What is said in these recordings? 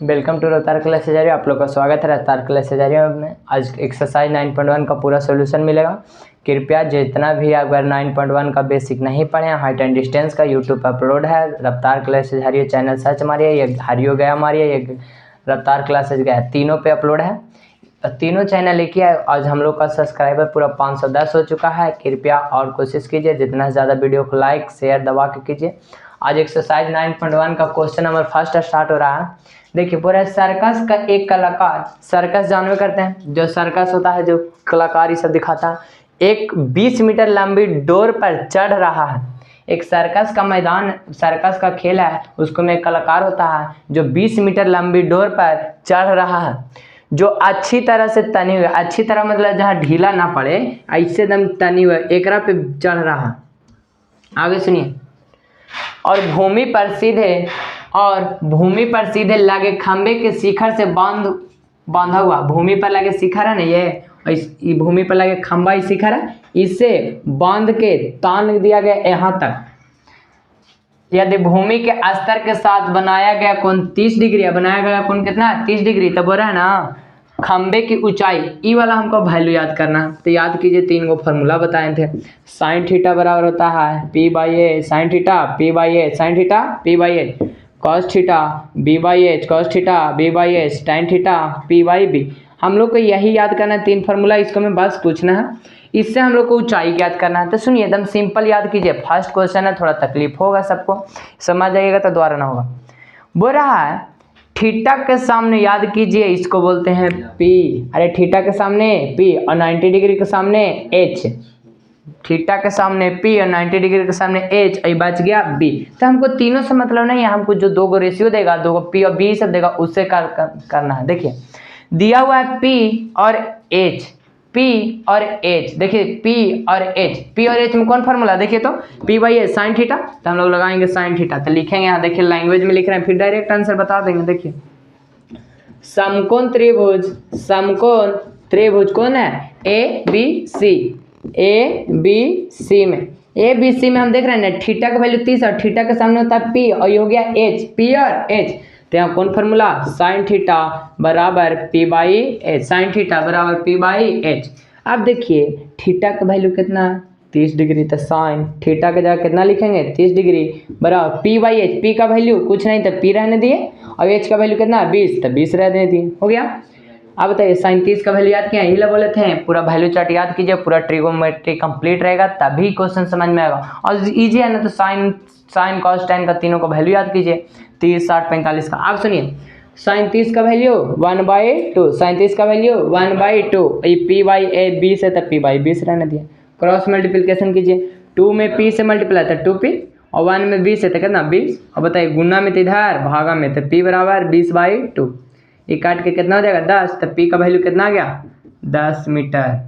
Welcome to रफ्तार class एजारी। आप लोग का स्वागत है रफ्तार क्लास एजारी में। आज एक्सरसाइज 9.1 का पूरा सॉल्यूशन मिलेगा। कृपया जितना भी अगर 9.1 का बेसिक नहीं पढ़े हैं, हाइट एंड डिस्टेंस का यूट्यूब पर अपलोड है। रफ्तार क्लास एजारी चैनल सर्च मारिए, ये हरियो गया मारिए, ये रफ्तार क्लासेज गया, तीनों पे अपलोड है। तीनों चैनल एक ही है। आज हम लोग का सब्सक्राइबर पूरा 510 हो चुका है। कृपया और कोशिश कीजिए जितना ज़्यादा वीडियो को लाइक शेयर दबा के कीजिए। आज एक्सरसाइज 9.1 का क्वेश्चन नंबर फर्स्ट स्टार्ट हो रहा है। देखिए, पूरा सर्कस का एक कलाकार, सर्कस जानवे करते हैं, जो सर्कस होता है, जो कलाकार ये सब दिखाता है, एक 20 मीटर लंबी डोर पर चढ़ रहा है। एक सर्कस का मैदान, सर्कस का खेल है, उसको में एक कलाकार होता है जो 20 मीटर लंबी डोर पर चढ़ रहा है, जो अच्छी तरह से तनी हुई, अच्छी तरह मतलब जहाँ ढीला ना पड़े, ऐसे एकदम तनी हुई एकरा पे चढ़ रहा है। आगे सुनिए। और भूमि पर सीधे लगे खंबे के शिखर से बांधा हुआ, भूमि पर लगे शिखर है ना, ये भूमि पर लगे खंबा ही शिखर है, इसे बांध के तान दिया गया यहाँ तक। यदि भूमि के स्तर के साथ बनाया गया कोण 30 डिग्री है, बनाया गया कोण कितना है 30 डिग्री, तब बोल रहा है ना खंबे की ऊंचाई, ई वाला हमको वैल्यू याद करना है। तो याद कीजिए, 3 गो फॉर्मूला बताए थे। साइन थीटा बराबर होता है P by A sine theta, P by A sine theta, P by A cos theta, B by H cos theta, B by H tan theta, P by B. हम लोग को यही याद करना है, 3 फार्मूला, इसको में बस पूछना है, इससे हम लोग को ऊंचाई याद करना है। तो सुनिए, एकदम सिंपल याद कीजिए। फर्स्ट क्वेश्चन है, थोड़ा तकलीफ होगा सबको, समझ जाइएगा तो दोबारा ना होगा। बोल रहा है थीटा के सामने याद कीजिए, इसको बोलते हैं P। अरे थीटा के सामने P और 90 डिग्री के सामने H। थीटा के सामने P और 90 डिग्री के सामने H, और बच गया B। तो हमको तीनों से मतलब नहीं है, हमको जो 2 गो रेशियो देगा, 2 गो P और B सब देगा, उससे करना है। देखिए, दिया हुआ है P और H, P और H। देखिए P और H में कौन फार्मूला, देखिए तो P by h sine theta, तो हम लोग लगाएंगे साइन थीटा, तो लिखेंगे यहाँ, देखिए लैंग्वेज में लिख रहे हैं, फिर डायरेक्ट आंसर बता देंगे। देखिए, समकोण त्रिभुज कौन है ए बी सी में हम देख रहे हैं ना, थीटा का वैल्यू 30 और थीटा के सामने होता है P और ये हो गया H, P और H। तो यहाँ कौन फार्मूला, साइन थीटा बराबर P by H, sine theta बराबर P बाई एच। अब देखिए थीटा का वैल्यू कितना है 30 डिग्री, तो साइन थीटा के जगह कितना लिखेंगे 30 डिग्री बराबर P बाई एच। P का वैल्यू कुछ नहीं तो P रहने दिए, और H का वैल्यू कितना 20, तो 20 रहने दिए, हो गया। अब बताइए साइन 30 का वैल्यू याद किया, यही ला बोले थे, पूरा वैल्यू चार्ट याद कीजिए, पूरा ट्रिगोनोमेट्री कंप्लीट रहेगा, तभी क्वेश्चन समझ में आएगा। और इजी है ना, तो साइन कॉस टेन का तीनों का वैल्यू याद कीजिए, 30 60 45 का। आप सुनिए, साइन 30 का वैल्यू 1/2, साइन 30 का वैल्यू 1/2, ये P बाई ए 20 है, तो P बाई 20 रहने दिया। क्रॉस मल्टीप्लिकेशन कीजिए, 2 में P से मल्टीप्लाई तो 2P, और 1 में 20 है तो कितना 20, और बताइए गुना में तो इधर, भागा में तो P बराबर 20/2, ये काट के कितना हो जाएगा 10, तो P का वैल्यू कितना आ गया 10 मीटर।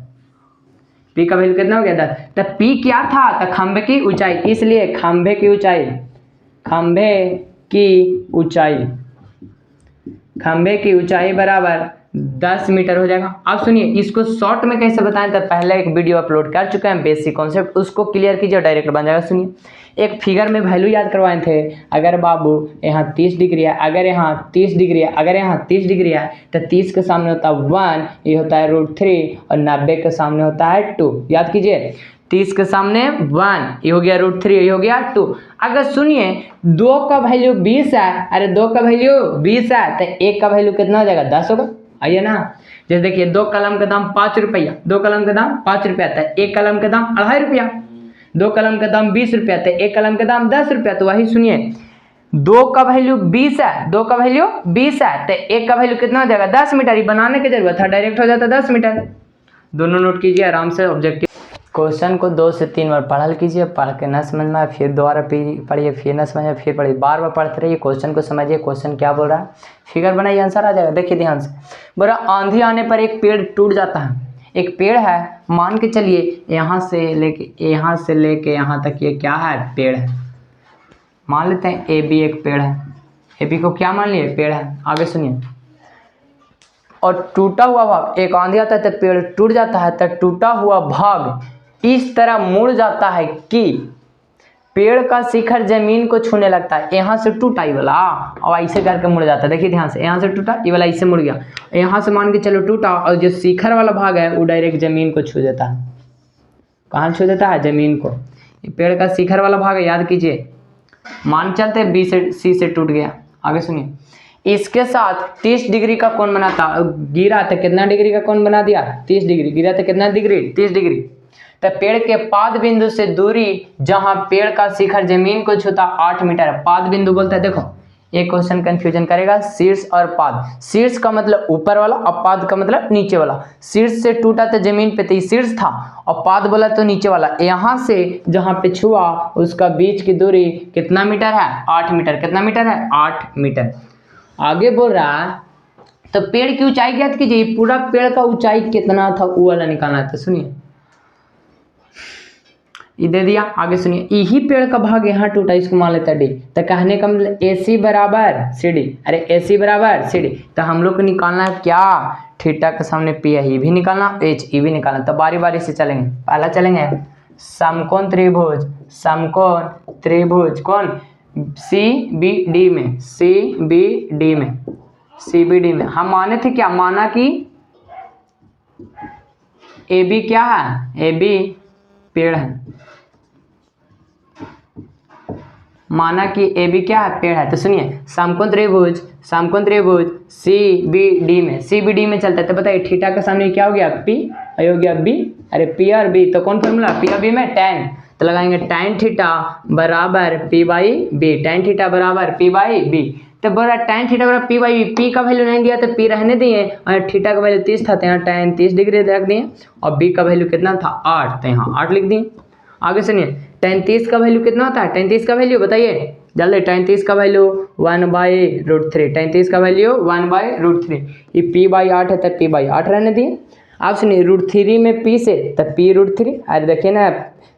P का वैल्यू कितना हो गया 10, तो P क्या था, तो खंभे की ऊंचाई, इसलिए खंभे की ऊंचाई बराबर 10 मीटर हो जाएगा। अब सुनिए, इसको शॉर्ट में कैसे बताएं, तो पहले एक वीडियो अपलोड कर चुके हैं बेसिक कॉन्सेप्ट, उसको क्लियर कीजिए, डायरेक्ट बन जाएगा। सुनिए, एक फिगर में वैल्यू याद करवाए थे, अगर बाबू यहाँ 30 डिग्री है, अगर यहाँ 30 डिग्री है, अगर यहाँ 30 डिग्री है, तो 30 के सामने होता है 1, ये होता है √3, और 90 के सामने होता है 2। याद कीजिए, 30 के सामने 1, ये हो गया √3, ये हो गया 2। अगर सुनिए 2 का वैल्यू 20 है, अरे 2 का वैल्यू 20 है, तो 1 का वैल्यू कितना हो जाएगा 10 होगा। आइए ना, जैसे देखिए 2 कलम का दाम 5 रुपया, 2 कलम का दाम 5 रुपया, तो 1 कलम का दाम 2.5 रुपया, 2 कलम का दाम 20 रुपया, तो 1 कलम का दाम 10 रुपया। तो वही सुनिए, 2 का वैल्यू 20 है, 2 का वैल्यू 20 है, तो 1 का वैल्यू कितना हो जाएगा 10 मीटर। ये बनाने की जरूरत है, डायरेक्ट हो जाता 10 मीटर। दोनों नोट कीजिए आराम से। ऑब्जेक्टिव क्वेश्चन को 2 से 3 बार पढ़ा कीजिए, पढ़ के न समझ में आए फिर दोबारा पढ़िए, फिर न समझ में फिर पढ़िए, बार बार पढ़ते रहिए, क्वेश्चन को समझिए, क्वेश्चन क्या बोल रहा है, फिगर बनाइए, आंसर आ जाएगा। देखिए ध्यान से, बोला आंधी आने पर एक पेड़ टूट जाता है। एक पेड़ है, मान के चलिए यहाँ से लेके यहाँ तक ये क्या है, पेड़ है। मान लेते हैं AB एक पेड़ है, AB को क्या मान लिए, पेड़ है। आगे सुनिए, और टूटा हुआ भाग, एक आंधी आता है तो पेड़ टूट जाता है, तो टूटा हुआ भाग इस तरह मुड़ जाता है कि पेड़ का शिखर जमीन को छूने लगता है, यहाँ से टूटा ये वाला और ऐसे करके मुड़ जाता है। देखिए ध्यान से, यहाँ से टूटा ये वाला इससे मुड़ गया, यहाँ से मान के चलो टूटा, और जो शिखर वाला भाग है वो डायरेक्ट जमीन को छू देता है। कहाँ छू देता है? जमीन को। ये पेड़ का शिखर वाला भाग है, याद कीजिए। मान चलते बी से सी से टूट गया। आगे सुनिए, इसके साथ 30 डिग्री का कोण बनाता, गिरा तो कितना डिग्री का कोण बना दिया? 30 डिग्री। गिरा तो कितना डिग्री? 30 डिग्री। तो पेड़ के पाद बिंदु से दूरी जहां पेड़ का शिखर जमीन को छूता 8 मीटर है। पाद बिंदु बोलता है, देखो ये क्वेश्चन कंफ्यूजन करेगा, शीर्ष और पाद। शीर्ष का मतलब ऊपर वाला और पाद का मतलब नीचे वाला। शीर्ष से टूटा तो जमीन पे, तो शीर्ष था, और पाद बोला तो नीचे वाला। यहाँ से जहां पे छुआ उसका बीच की दूरी कितना मीटर है? 8 मीटर। कितना मीटर है? 8 मीटर। आगे बोल रहा है तो पेड़ की ऊंचाई ज्ञात कीजिए। पूरा पेड़ का ऊंचाई कितना था वो वाला निकालना है। तो सुनिए, ये दे दिया। आगे सुनिए, यही पेड़ का भाग यहाँ टूटा, इसको मान लेता डी। तो कहने का मतलब AC बराबर CD। अरे AC बराबर CD, तो हम लोग को निकालना है क्या? थीटा के सामने P है, ये भी निकालना, H ये भी निकालना। तो बारी बारी से चलेंगे। पहला चलेंगे समकोण त्रिभुज। समकोण त्रिभुज कौन? CBD में, CBD में, CBD में हम माने थे क्या? माना कि AB क्या है? AB पेड़ है। माना कि AB क्या है? पेड़ है। तो सुनिए, समकोण त्रिभुज, समकोण त्रिभुज CBD में, CBD में चलता है। तो बताइए थीटा के सामने क्या हो गया? P और हो गया B। अरे P और B, तो कौन फॉर्मूला? P और B में tan। तो लगाएंगे tan थीटा बराबर P by B। tan theta बराबर P बाई B। तो बोला tan थीटा बराबर P बाई B। P का वैल्यू नहीं दिया तो P रहने दिए, और थीटा का वैल्यू 30 था तो यहाँ tan 30 डिग्री रख दिए, और B का वैल्यू कितना था? 8, तो यहाँ 8 लिख दिए। आगे सुनिए, tan 30 का वैल्यू कितना होता है? tan 30 का वैल्यू बताइए जल्दी। tan 30 का वैल्यू 1/√3। tan 30 का वैल्यू 1/√3। ये P बाई 8 है तो P बाई 8 रहने दिए। आप सुनिए, √3 में P से तो P√3। अरे देखिए ना,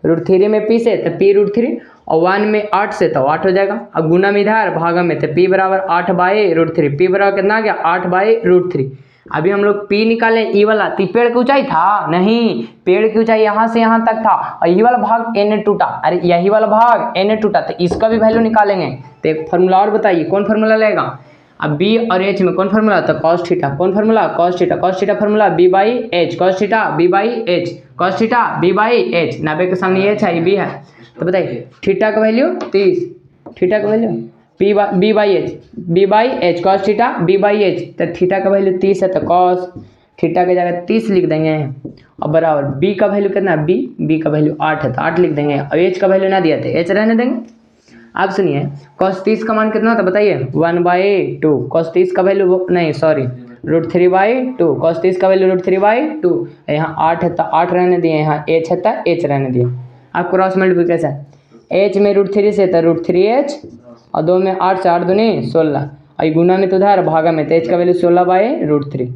√3 में P से तो P√3, और 1 में 8 से तो 8 हो जाएगा। अब गुना में इधर भागा में, तो P बराबर 8/√3। P बराबर कितना आ गया? 8/√3। अभी हम लोग P निकाले, ई वाला तो पेड़ की ऊंचाई था नहीं, पेड़ की ऊंचाई यहाँ से यहाँ तक था, और ये वाला भाग N टूटा। अरे यही वाला भाग N टूटा, तो इसका भी वैल्यू निकालेंगे। तो एक फॉर्मूला और बताइए, कौन फॉर्मूला लेगा? अब B और H में कौन फॉर्मूला? तो cos थीटा। कौन formula? cos theta. cos theta formula B by H। cos theta B by H। cos theta B by H। 90 के सामने H है, ये B है। तो बताइए थीटा का वैल्यू 30, थीटा का value B by H, B by H, cos theta B by H। तो थीटा का वैल्यू 30 है, तो cos थीटा की जगह 30 लिख देंगे, और बराबर B का वैल्यू कितना? B का वैल्यू 8 है तो 8 लिख देंगे, और H का वैल्यू ना दिया तो H रहने देंगे। आप सुनिए, cos 30 का मान कितना होता है बताइए? 1/2। cos 30 का वैल्यू नहीं, सॉरी, √3/2। cos 30 का वैल्यू √3/2। यहाँ 8 है तो 8 रहने दिए, यहाँ H है तो H रहने दिए। आप क्रॉस मल्टीप्लिकेशन, H में √3 से तो √3H, और 2 में 8 से 8 दूनी 16, और ये गुना में तो उधर भागा में, तो H का वैल्यू 16/√3।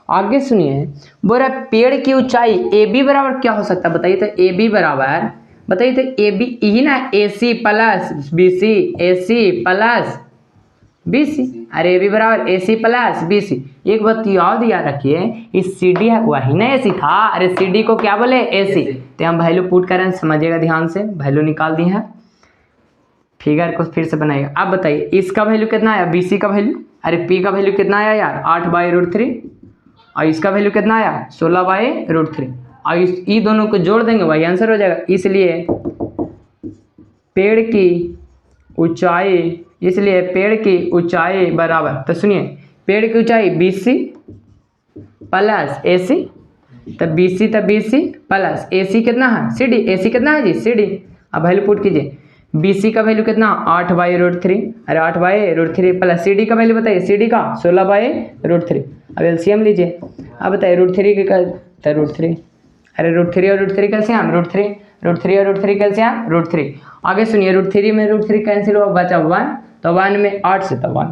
आगे सुनिए, बोला पेड़ की ऊंचाई AB बराबर क्या हो सकता है बताइए? तो AB बराबर बताइए, तो AB यही ना, AC plus BC, AC plus BC। अरे AB बराबर AC प्लस BC। एक बात याद रखिए, इस CD है वही ना AC था। अरे CD को क्या बोले? AC। तो हम वैल्यू पुट करें, समझिएगा ध्यान से, वैल्यू निकाल दी है, फिगर को फिर से बनाइएगा। अब बताइए इसका वैल्यू कितना आया? BC का वैल्यू, अरे P का वैल्यू कितना आया यार? 8/√3, और इसका वैल्यू कितना आया? 16/√3, और ये दोनों को जोड़ देंगे वही आंसर हो जाएगा। इसलिए पेड़ की ऊंचाई बराबर, तो सुनिए, पेड़ की ऊंचाई BC प्लस AC, तो BC प्लस AC कितना है? CD। AC कितना है जी? CD। अब वैल्यू पुट कीजिए, BC का वैल्यू कितना? 8/√3। अरे 8/√3 प्लस CD का वैल्यू बताइए? CD का 16/√3। अब LCM लीजिए। अब बताइए √3 के तो √3, अरे √3 और √3 कैल्सियम, √3 और √3 कैल्सियम, √3। आगे सुनिए, √3 में √3 कैंसिल हुआ, बचा 1, तो 1 में 8 से तो 1,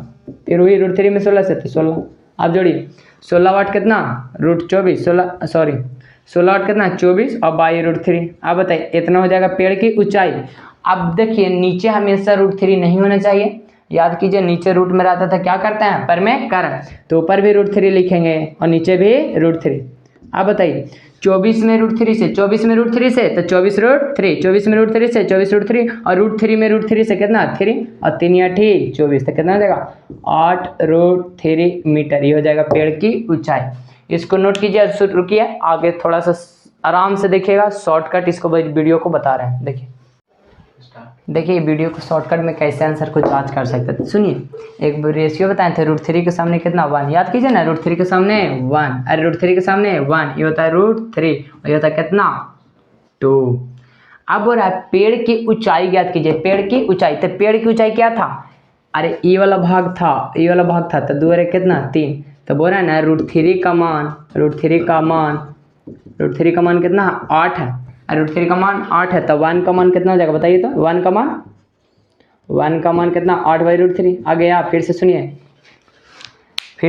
फिर वही √3 में 16 से तो 16। आप जोड़िए, 16 वाट कितना? √24, 16 वाट कितना? 24, और बाई √3। अब बताइए इतना हो जाएगा पेड़ की ऊंचाई। अब देखिए नीचे हमेशा √3 नहीं होना चाहिए, याद कीजिए, नीचे रूट में रहता था क्या करते हैं? पर में कर, तो ऊपर भी √3 लिखेंगे और नीचे भी √3। अब बताइए 24 में √3 से, 24 में √3 से तो 24 √3, 24 में √3 से 24 √3 और √3 में √3 से कितना 3 और 3 या 24 तो कितना हो जाएगा 8 √3 मीटर। ये हो जाएगा पेड़ की ऊंचाई। इसको नोट कीजिए। शुरू किया, आगे थोड़ा सा आराम से देखिएगा, शॉर्टकट इसको वीडियो को बता रहे हैं। देखिए वीडियो को शॉर्टकट में कैसे आंसर को जांच कर सकते थे। सुनिए एक रेशियो बताए थे, √3 के सामने कितना 1, याद कीजिए ना, √3 के सामने 1, अरे √3 के सामने 1, ये होता है √3 और ये होता है कितना 2। अब बोल रहा है पेड़ की ऊंचाई ज्ञात कीजिए, पेड़ की ऊंचाई। तो पेड़ की ऊंचाई क्या था, अरे ये वाला भाग था, ये वाला भाग था, तो 2 कितना 3, तो बोल रहा है ना √3 का मान, √3 का मान कितना 8 है, √3 का मान 8 है, तो 1 का मान कितना हो जाएगा बताइए तो, 1 का मान कितना 8/√3 आ गया। फिर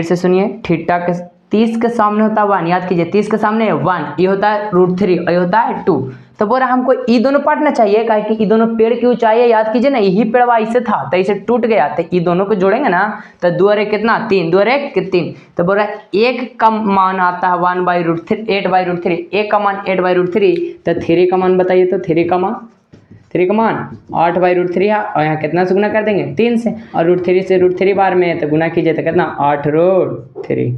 से सुनिए, थीटा के 30 के सामने होता है 1, याद कीजिए 30 के सामने 1, ये होता है √3 और ये होता है 2। तो बोल रहा हमको ये दोनों पार्ट ना चाहिए, काहे कि ये दोनों पेड़ की ऊंचाई है, याद कीजिए ना, यही पेड़वा ऐसे था तो इसे टूट गया, तो ये दोनों को जोड़ेंगे ना तो 2 कितना 3, 2 3। तो बोल रहा है एक का मान आता है 1/√3, 8/√3, एक का मान 8/√3, तो 3 का मान बताइए तो, 3 का मान 8/√3 है, और यहाँ कितना से गुना कर देंगे 3 से, और √3 से √3 बार में तो गुना कीजिए तो कितना 8√3।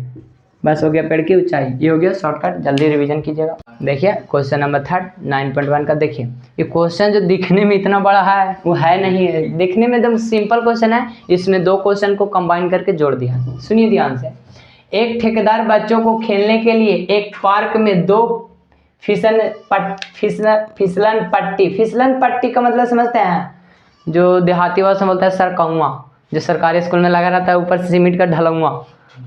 बस हो गया पेड़ की ऊंचाई। ये हो गया शॉर्टकट, जल्दी रिवीजन कीजिएगा। देखिए क्वेश्चन नंबर 3 9.1 का देखिए, ये क्वेश्चन जो दिखने में इतना बड़ा है वो है नहीं है, दिखने में एकदम सिंपल क्वेश्चन है, इसमें 2 क्वेश्चन को कंबाइन करके जोड़ दिया। सुनिए ध्यान से, एक ठेकेदार बच्चों को खेलने के लिए एक पार्क में 2 फिसलन पट्टी का मतलब समझते हैं, जो देहाती भाषा में बोलता है सरकौआ, जो सरकारी स्कूल में लगा रहता है ऊपर से सीमेंट का ढलौआ,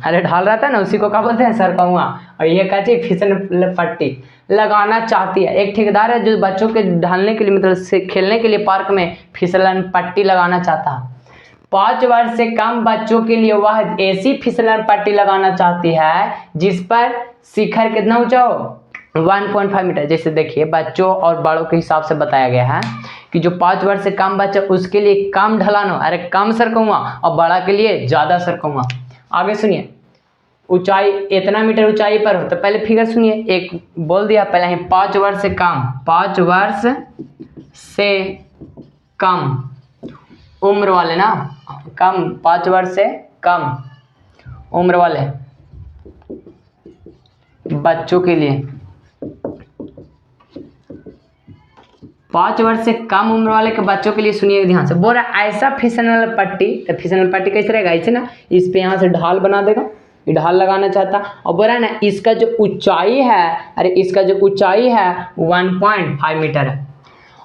अरे ढाल रहता है ना, उसी को क्या बोलते हैं सरकौआ। और ये क्या चीज फिसल पट्टी लगाना चाहती है, एक ठेकेदार है जो बच्चों के ढालने के लिए मतलब से खेलने के लिए पार्क में फिसलन पट्टी लगाना चाहता है। 5 वर्ष से कम बच्चों के लिए वह ऐसी फिसलन पट्टी लगाना चाहती है जिस पर शिखर कितना ऊंचा हो 1.5 मीटर। जैसे देखिए बच्चों और बड़ों के हिसाब से बताया गया है कि जो 5 वर्ष से कम बच्चा उसके लिए कम ढलान हो, अरे कम सरकौआ, और बड़ा के लिए ज्यादा सरकौआ। आगे सुनिए, ऊंचाई इतना मीटर ऊंचाई पर हो, तो पहले फिगर सुनिए, एक बोल दिया पहले ही 5 वर्ष से कम, 5 वर्ष से कम उम्र वाले ना, कम 5 वर्ष से कम उम्र वाले बच्चों के लिए, 5 वर्ष से कम उम्र वाले के बच्चों के लिए सुनिए ध्यान से, बोल रहा ऐसा फिसलन पट्टी, तो फिसलन पट्टी कैसे रहेगा ऐसे ना, इस पे यहाँ से ढाल बना देगा, ये ढाल लगाना चाहता, और बोल रहा है ना इसका जो ऊंचाई है, अरे इसका जो ऊंचाई है 1.5 मीटर है,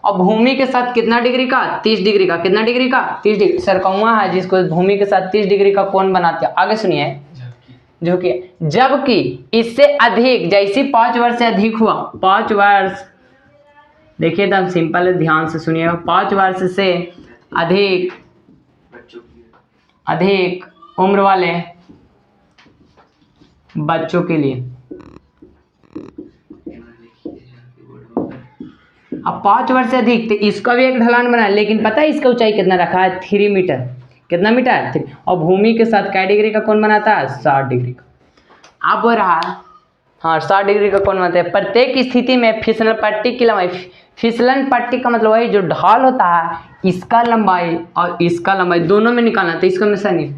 और भूमि के साथ कितना डिग्री का 30 डिग्री का, कितना डिग्री का 30 डिग्री, सरकौआ है जिसको भूमि के साथ 30 डिग्री का कोण बनाते हैं। आगे सुनिए, जबकि इससे अधिक, जैसे 5 वर्ष से अधिक हुआ, 5 वर्ष, देखिए एकदम सिंपल है, ध्यान से सुनिएगा, 5 वर्ष से अधिक उम्र वाले बच्चों के लिए, अब 5 वर्ष से अधिक, तो इसका भी एक ढलान बना है, लेकिन पता है इसका ऊंचाई कितना रखा है 3 मीटर, कितना मीटर 3, और भूमि के साथ क्या डिग्री का कोण बनाता है 60 डिग्री का। अब रहा हाँ 60 डिग्री का कोण बनाता है। प्रत्येक स्थिति में फिसलन पट्टी की लंबाई, फिसलन पट्टी का मतलब वही जो ढाल होता है, इसका लंबाई और इसका लंबाई दोनों में निकालना, तो इसको हमेशा नहीं,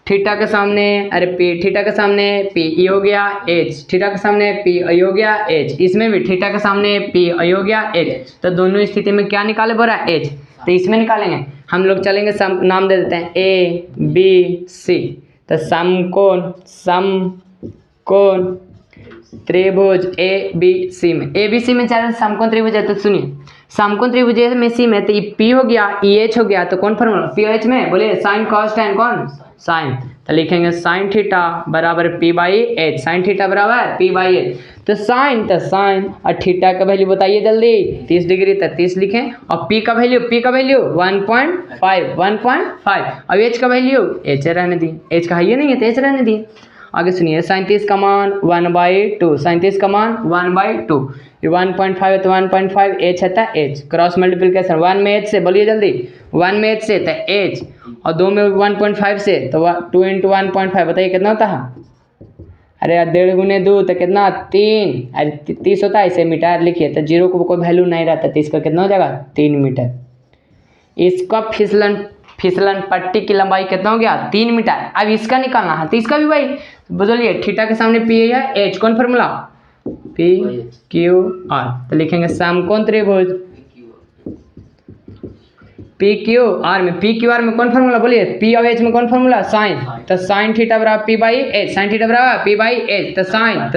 थीटा के सामने, अरे पी, थीटा के सामने पी ई हो गया एच, थीटा के सामने पी आई हो गया एच, इसमें भी थीटा के सामने पी आई हो गया एच, तो दोनों स्थिति में क्या निकाले बोला एच, तो इसमें निकालेंगे हम लोग, चलेंगे नाम दे देते हैं ए बी सी, तो समकोण त्रिभुज ए बी सी में, ए बी सी में चाहे समकोण त्रिभुज है, तो सुनिए समकोण त्रिभुज में सी में, तो ये पी हो गया ई एच हो गया, तो कौन फॉर्मूला पी एच में बोलिए साइन कॉस टेन कौन साइन, तो लिखेंगे साइन थीटा बराबर P by H, sine theta बराबर पी बाई एच, तो साइन और थीटा का वैल्यू बताइए जल्दी 30 डिग्री, तो 30 लिखें, और पी का वैल्यू 1.5, और एच का वैल्यू एच रहने दी, एच का है नहीं है तो एच रहने दी। आगे सुनिए 37 का मान 1/2, 37 का मान 1/2, ये 1.5 है तो 1.5 एच है तो एच, क्रॉस मल्टीप्लिकेशन 1 में एच से, बोलिए जल्दी 1 में एच से तो एच, और 2 में 1.5 से तो 2 × 1.5, बताइए कितना होता है अरे 1.5 × 2 तो कितना 3, अरे 30 होता है, इसे मीटर लिखिए तो 0 को कोई वैल्यू नहीं रहता, तो इसका कितना हो जाएगा 3 मीटर। इसका फिसलन पट्टी की लंबाई कितना हो गया 3 मीटर। अब इसका निकालना है, तो इसका भी वही बोलिए, थीटा के सामने पी है एच, कौन फॉर्मूला पी क्यू आर, तो लिखेंगे समकोण त्रिभुज पी क्यू आर में, पी क्यू आर में कौन फॉर्मूला बोलिए, पी और एच में कौन फॉर्मूला साइन, तो साइन थीटा बराबर P by H, sine theta बराबर पी बाई एच, तो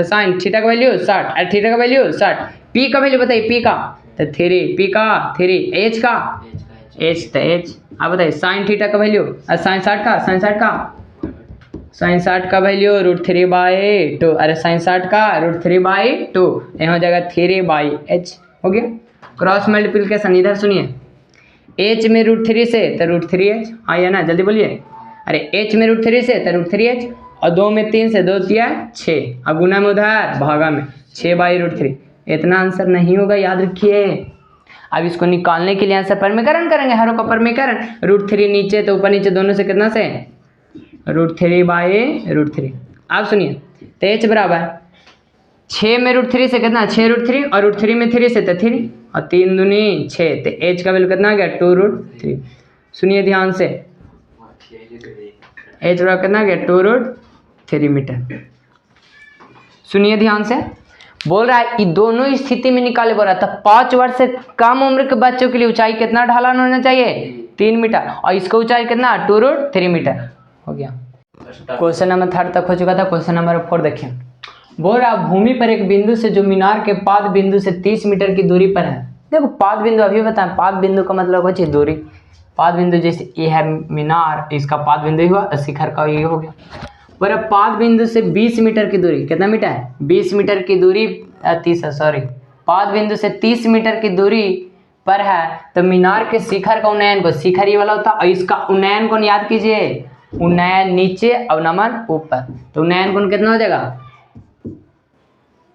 साइन थीटा का वैल्यू 60 और थीटा का वैल्यू 60, पी का वैल्यू बताइए, पी का तो 3, पी का 3, एच का एच तो एच। अब बताइए साइन थीटा का वैल्यू और साइन 60 का वैल्यू √3/2, अरे साइन 60 का √3/2, यहाँ हो जाएगा 3/h हो गया। क्रॉस मल्टीप्लिकेशन इधर सुनिए, h में √3 से तो √3h आया ना, जल्दी बोलिए, अरे h में √3 से तो √3h, और 2 में 3 से 2 दिया 6, अब गुना में उधर भागा में 6/√3, इतना आंसर नहीं होगा, याद रखिए। अब इसको निकालने के लिए आंसर परमीकरण करेंगे, हरों का परमीकरण, √3 नीचे तो ऊपर नीचे दोनों से कितना से √3/√3। अब सुनिए तो h बराबर 6 में √3 से कितना 6√3, और √3 में 3 से तो 3, और 3 दूनी 6, तो h का वैल्यू कितना आ गया 2√3। सुनिए ध्यान से, h बराबर कितना आ गया 2√3 मीटर। सुनिए ध्यान से, बोल रहा है ये दोनों स्थिति में निकाले, बोल रहा था 5 वर्ष से कम उम्र के बच्चों के लिए ऊंचाई कितना ढलान होना चाहिए 3 मीटर, और इसका ऊंचाई कितना 2√3 मीटर हो गया। क्वेश्चन नंबर 3 तक हो चुका था। क्वेश्चन नंबर 4 देखिए, बोल रहा भूमि पर एक बिंदु से जो मीनार के पाद बिंदु से 30 मीटर की दूरी पर है। देखो पाद बिंदु अभी बताएं, पाद बिंदु का मतलब होती है दूरी, पाद बिंदु जैसे ये है मीनार, इसका पाद बिंदु हुआ, शिखर का ये हो गया। बोल रहा पाद बिंदु से 20 मीटर की दूरी, कितना मीटर है 20 मीटर की दूरी, 30 सॉरी, पाद बिंदु से 30 मीटर की दूरी पर है, तो मीनार के शिखर का उन्नयन को, शिखर ये वाला होता है, और इसका उन्नयन कोण याद कीजिए, उन्नयन नीचे अवनमन ऊपर, तो उन्नयन कोण कितना हो जाएगा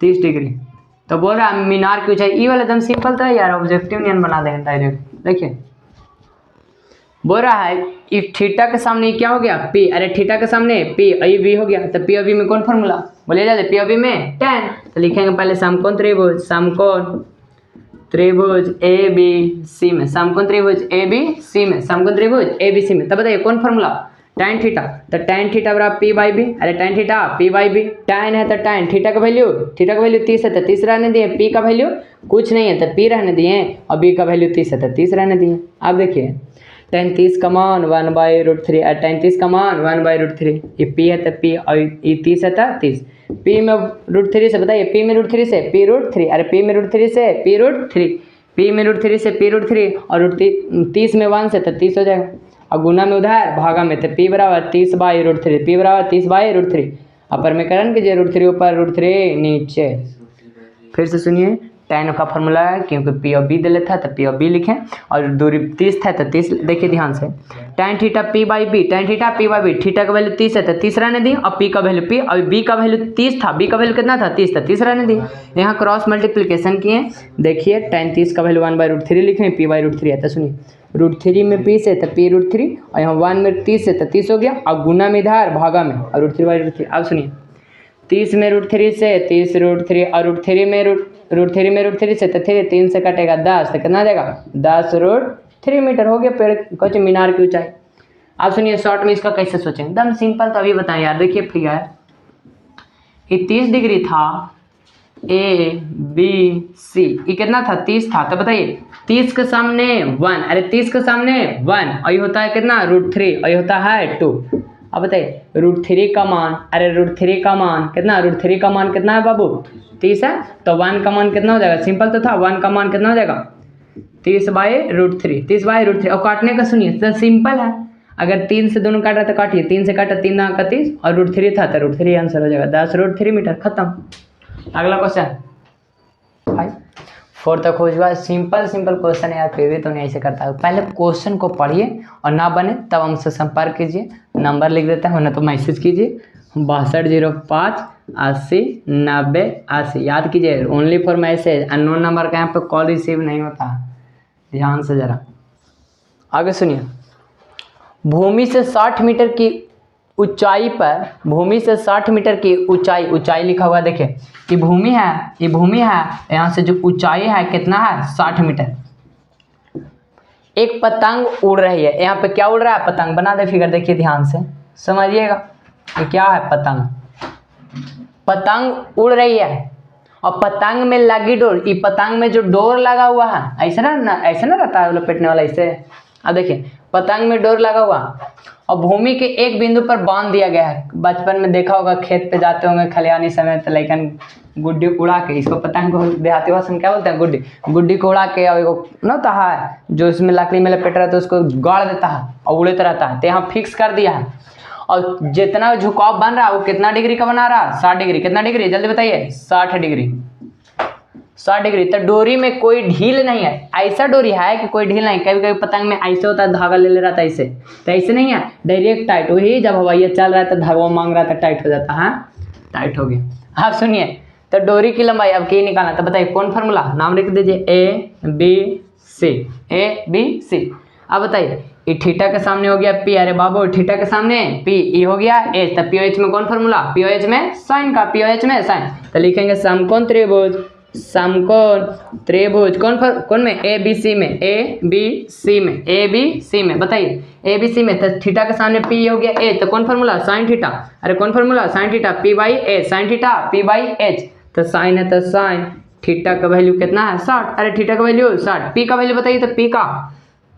30 डिग्री। तो बोल रहा है मीनार की ऊंचाई, ये वाला एकदम सिंपल था यार, ऑब्जेक्टिव नियन बना देंगे डायरेक्ट। देखिए बोल रहा है इफ थीटा के सामने क्या हो गया P, अरे थीटा के सामने P और ये V हो गया, तो P और V में कौन फॉर्मूला बोलिए जाते, P और V में tan, तो लिखेंगे पहले समकोण त्रिभुज ABC में, समकोण त्रिभुज ABC में, समकोण त्रिभुज ABC में, तब बताइए कौन फॉर्मूला tan थीटा, तो tan थीटा बराबर P/B, अरे tan थीटा P/B, tan है तो tan थीटा का वैल्यू 30 है तो 30 रहने दिए, P का वैल्यू कुछ नहीं है तो P रहने दिए, और B का वैल्यू 30 है तो 30 रहने दिए। अब देखिए tan 30 का मान 1/√3, और tan 30 का मान 1/√3, ये P है तो P, और ये 30 है तो 30, P में √3 से बताइए, P में √3 से P√3, अरे P में √3 से P√3, P में √3 से P√3, और 30 में 1 से तो 30 हो जाएगा, और गुना में उधर भागा में, तो P बराबर 30/√3, P बराबर 30/√3, अपर में करण कीजिए, √3 ऊपर √3 नीचे। फिर से सुनिए, tan का फॉर्मूला है, क्योंकि P और B दे लेता है तो P और B लिखें, और दूरी 30 था तो 30, देखिए ध्यान से, tan theta P/B, tan theta P/B, theta का वैल्यू 30 है तो 30 रहने दी, और P का वैल्यू P और B का वैल्यू 30 था, B का वैल्यू कितना था 30 था, 30 रहने दी। यहाँ क्रॉस मल्टीप्लिकेशन किए, देखिए tan 30 का वैल्यू 1/√3 लिखें, P/√3 है, तो सुनिए √3 में P से तो P√3, और यहाँ 1 में 30 से तो 30 हो गया, और गुना में इधर भागा में, और √3/√3। अब सुनिए 30 में √3 से 30 √3, और √3 में √3 से तो 3 से कटेगा 10, तो कितना आ जाएगा 10√3 मीटर हो गया पेड़ कुछ मीनार की ऊंचाई। अब सुनिए शॉर्ट में इसका कैसे सोचेंगे, एकदम सिंपल, तो अभी बताएं यार। देखिए फिगर ये 30 डिग्री था, ABC, ये कितना था 30 था, तो बताइए 30 के सामने 1, अरे 30 के सामने 1, और ये होता है कितना √3, और ये होता है 2। अब बताइए √3 का मान, अरे √3 का मान कितना, √3 का मान कितना है बाबू 30 है, तो 1 का मान कितना हो जाएगा, सिंपल तो था, 1 का मान कितना हो जाएगा 30/√3, 30/√3, और काटने का सुनिए तो सिंपल है, अगर 3 से दोनों काटा तो काटिए, 3 से काटा 3 का 30, और √3 था तो √3 आंसर हो जाएगा 10√3 मीटर, खत्म। अगला क्वेश्चन 4 तक हो चुका। सिंपल क्वेश्चन है यार, फिर भी तो नहीं ऐसे करता है। पहले क्वेश्चन को पढ़िए, और ना बने तब हमसे संपर्क कीजिए, नंबर लिख देता है, ना तो मैसेज कीजिए 6205 80 90 80, याद कीजिए, only for message, unknown number का यहाँ पे कॉल रिसीव नहीं होता, ध्यान से जरा। आगे सुनिए, भूमि से 60 मीटर की ऊंचाई पर भूमि से 60 मीटर की ऊंचाई लिखा हुआ देखिए, ये भूमि है, यहाँ से जो ऊंचाई है कितना है 60 मीटर। एक पतंग उड़ रही है, यहाँ पे क्या उड़ रहा है पतंग, बना दे फिगर, देखिए ध्यान से समझिएगा, ये क्या है पतंग उड़ रही है और पतंग में लगी डोर, ये पतंग में जो डोर लगा हुआ है ऐसे ना रहता है लपेटने वाला ऐसे। अब देखिए पतंग में डोर लगा हुआ और भूमि के एक बिंदु पर बांध दिया गया है। बचपन में देखा होगा, खेत पे जाते होंगे खलिहानी समय तो लेकिन गुड्डी उड़ा के, इसको पतंग को देहाती भाषा में क्या बोलते हैं, गुड्डी को उड़ा के, और एगो ना होता है जो इसमें लकड़ी में लपेट रहता है उसको गाड़ देता है और उड़ते रहता है, तो यहाँ फिक्स कर दिया है। और जितना झुकाव बन रहा है वो कितना डिग्री का बना रहा है 60 डिग्री। कितना डिग्री जल्दी बताइए, 60 डिग्री। 60 डिग्री। तो डोरी में कोई ढील नहीं है, ऐसा डोरी है कि कोई ढील नहीं। कभी कभी पतंग में ऐसे होता है, धागा ले रहा था ऐसे, तो ऐसे नहीं है, डायरेक्ट टाइट। वही जब हवाइया चल रहा था धागा मांग रहा था, टाइट हो जाता है, टाइट हो गया। आप सुनिए, तो डोरी की लंबाई अब क्या निकालना, तो बताइए कौन फार्मूला, नाम लिख दीजिए ABC। अब बताइए ये थीटा के सामने हो गया P, अरे बाबू थीटा के सामने P, ये हो गया H, तो POH में कौन फार्मूला, POH में साइन का, POH में साइन। तो लिखेंगे समकोण त्रिभुज कौन में, ABC में बताइए ABC में, तो थीटा के सामने P हो गया H, तो कौन फार्मूला साइन थीटा, अरे कौन formula sine theta, P/H, sine theta P/H। तो साइन है तो साइन, थीटा का वैल्यू कितना है 60, अरे थीटा का वैल्यू 60, P का वैल्यू बताइए, तो P का,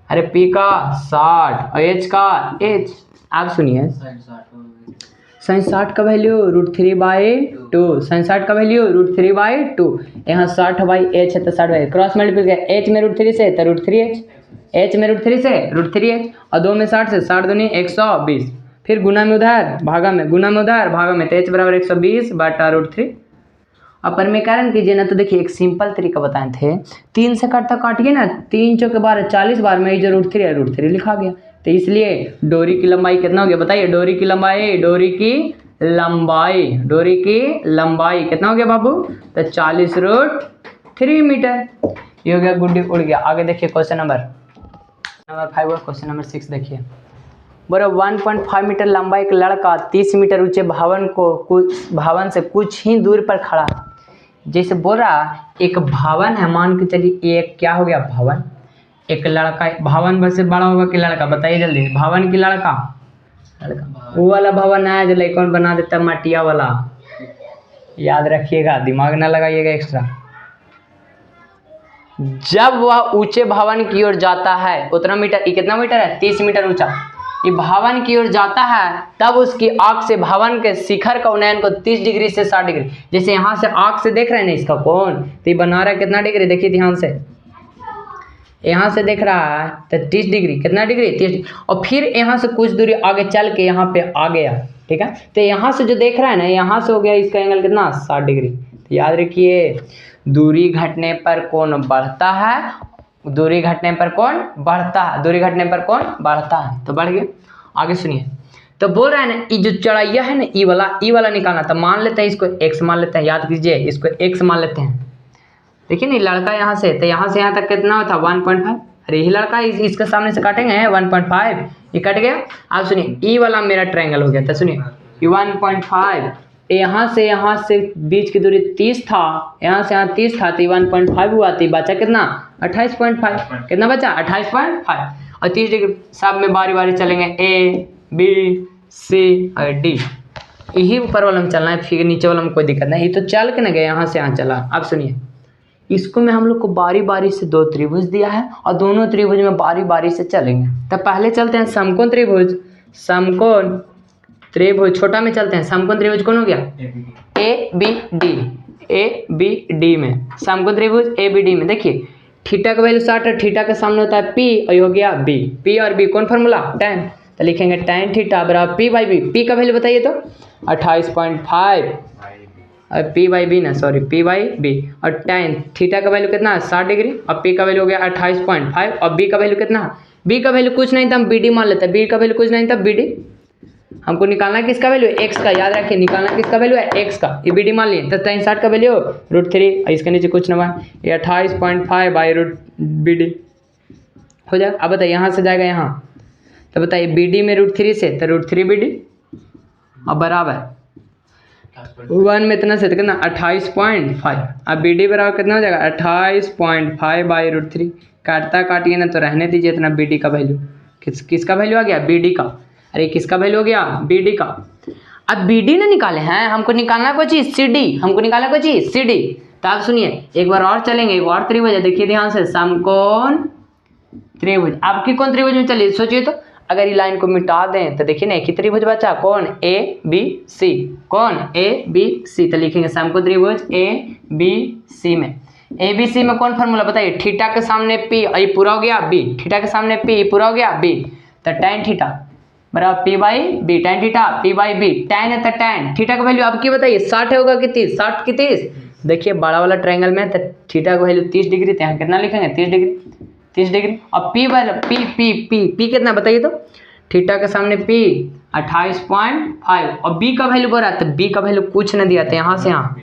अरे P का 60 और H का H। आप सुनिए साइन 60 का वैल्यू √3/2, साइन 60 का वैल्यू √3/2, यहाँ 60/h है तो 60/h, क्रॉस मल्टीप्लाई h में √3 से तो √3h, h में √3 से √3h, और 2 में 60 से 60 दूनी 120, फिर गुना में उधार भागा में, तो h बराबर 120 बटा √3। अब परिमेयकरण कीजिए ना, तो देखिए एक सिंपल तरीका बताए थे, 3 से काटिए ना, 3 चौके 12 40 बार में, जो √3 लिखा गया। तो इसलिए डोरी की लंबाई कितना हो गया बताइए, डोरी की लंबाई कितना हो गया बाबू, तो 40√3 मीटर। ये हो गया, गुड्डी उड़ गया। आगे देखिए क्वेश्चन नंबर 5 और क्वेश्चन नंबर 6 देखिए। बोलो 1.5 मीटर लंबा एक लड़का 30 मीटर ऊंचे भवन से कुछ ही दूर पर खड़ा, जैसे बोल रहा एक भवन है, मान के चलिए एक क्या हो गया भवन, एक लड़का, भवन वैसे बड़ा होगा कि लड़का, बताइए जल्दी, भवन की लड़का, वो वाला भवन है जो लड़कन बना देता मटिया वाला, याद रखिएगा, दिमाग ना लगाइएगा एक्स्ट्रा। जब वह ऊंचे भवन की ओर जाता है, उतना मीटर, ये कितना मीटर है 30 मीटर ऊंचा, ये भवन की ओर जाता है, तब उसकी आंख से भवन के शिखर का उन्नयन को 30 डिग्री से 60 डिग्री, जैसे यहाँ से आंख से देख रहे हैं ना इसका कोण, तो ये बना रहा है कितना डिग्री, देखिए ध्यान से, यहाँ से देख रहा है तो 30 डिग्री, कितना डिग्री 30 डिग्री, और फिर यहाँ से कुछ दूरी आगे चल के यहाँ पे आ गया, ठीक है। तो यहाँ से जो देख रहा है ना, यहाँ से हो गया इसका एंगल कितना 60 डिग्री। तो याद रखिए दूरी घटने पर कोण बढ़ता है, दूरी घटने पर कोण बढ़ता है, तो बढ़ गया। आगे सुनिए, तो बोल रहा है ना, ये जो चौड़ाइया है ना, ई वाला निकालना, तो मान लेते हैं इसको x मान लेते हैं, याद कीजिए इसको x मान लेते हैं। देखिए नहीं लड़का यहाँ से, तो यहाँ से यहाँ तक कितना होता 1.5, अरे यही लड़का, इसके सामने से काटेंगे 1.5, ये कट गया। आप सुनिए ई वाला मेरा ट्रायंगल हो गया, तो सुनिए ये 1.5, यहाँ से बीच की दूरी 30 था, यहाँ से यहाँ 30 था, तो 1.5 हुआ, तो बचा कितना 28.5, कितना बचा 28.5, और 30 डिग्री सब में बारी चलेंगे A B C और D, यही ऊपर वाला में चलना है, फिर नीचे वाला में कोई दिक्कत नहीं, ये तो चल के ना गया यहाँ से यहाँ चला। अब सुनिए इसको में हम लोग को बारी से 2 त्रिभुज दिया है और दोनों त्रिभुज में बारी से चलेंगे। तो पहले चलते हैं समकोण त्रिभुज छोटा में चलते हैं। समकोण त्रिभुज कौन हो गया ABD में, समकोण त्रिभुज ABD में देखिए थीटा का वैल्यू 60 है, थीटा के सामने होता है P और ये हो गया B, P और B कौन फार्मूला tan, तो लिखेंगे tan थीटा बराबर P/B, P का वैल्यू बताइए तो 28.5, और P/B और tan थीटा का वैल्यू कितना है 60 डिग्री, और P का वैल्यू हो गया 28.5, और B का वैल्यू कितना है, B का वैल्यू कुछ नहीं था, हम BD मान लेते हैं, B का वैल्यू कुछ नहीं था BD, हमको निकालना है किसका वैल्यू x का, याद रखिए निकालना किसका वैल्यू है x का, ये BD मान लिए, तो tan 60 का वैल्यू √3, इसके नीचे कुछ ना, ये 28.5 बाई √BD हो जाएगा। अब बताइए यहाँ से जाएगा यहाँ, तो बताइए BD में √3 से तो √3BD, और बराबर 1 में इतना से तो कितना 28.5। अब बी डी बराबर कितना हो जाएगा 28.5 बाई रूट 3। काटता काटिए ना तो रहने दीजिए इतना बी डी का वैल्यू। किसका वैल्यू आ गया बी डी का। अरे किसका वैल्यू हो गया बी डी का। अब बी डी ना निकाले हैं, हमको निकालना कोई चीज़ सी डी, हमको निकालना कोई चीज़ सी डी। तो आप सुनिए एक बार और चलेंगे, एक और त्रिभुज है, देखिए ध्यान से, समकोण त्रिभुज। आपकी कौन त्रिभुज में चलिए सोचिए तो। अगर ये लाइन को मिटा दें तो देखिए ना एक ही त्रिभुज बचा, कौन ए बी सी, कौन ए बी सी। तो लिखेंगे समकोण त्रिभुज ए बी सी में, ए बी सी में कौन फॉर्मूला बताइए, थीटा के सामने पी, ये पूरा हो गया बी, थीटा के सामने पी पूरा हो गया बी, तो tan थीटा बराबर P by B, tan theta P by B. tan है तो tan थीटा का वैल्यू आपकी बताइए 60 होगा कि 30, 60 की 30। देखिए बड़ा वाला ट्रायंगल में तो थीटा का वैल्यू 30 डिग्री, तो यहाँ कितना लिखेंगे 30 डिग्री, 30 डिग्री। और पी वाला पी पी पी पी कितना बताइए तो, थीटा के सामने पी 28.5 और बी का वैल्यू बोल रहा है, तो बी का वैल्यू कुछ न दिया, तो यहाँ से यहाँ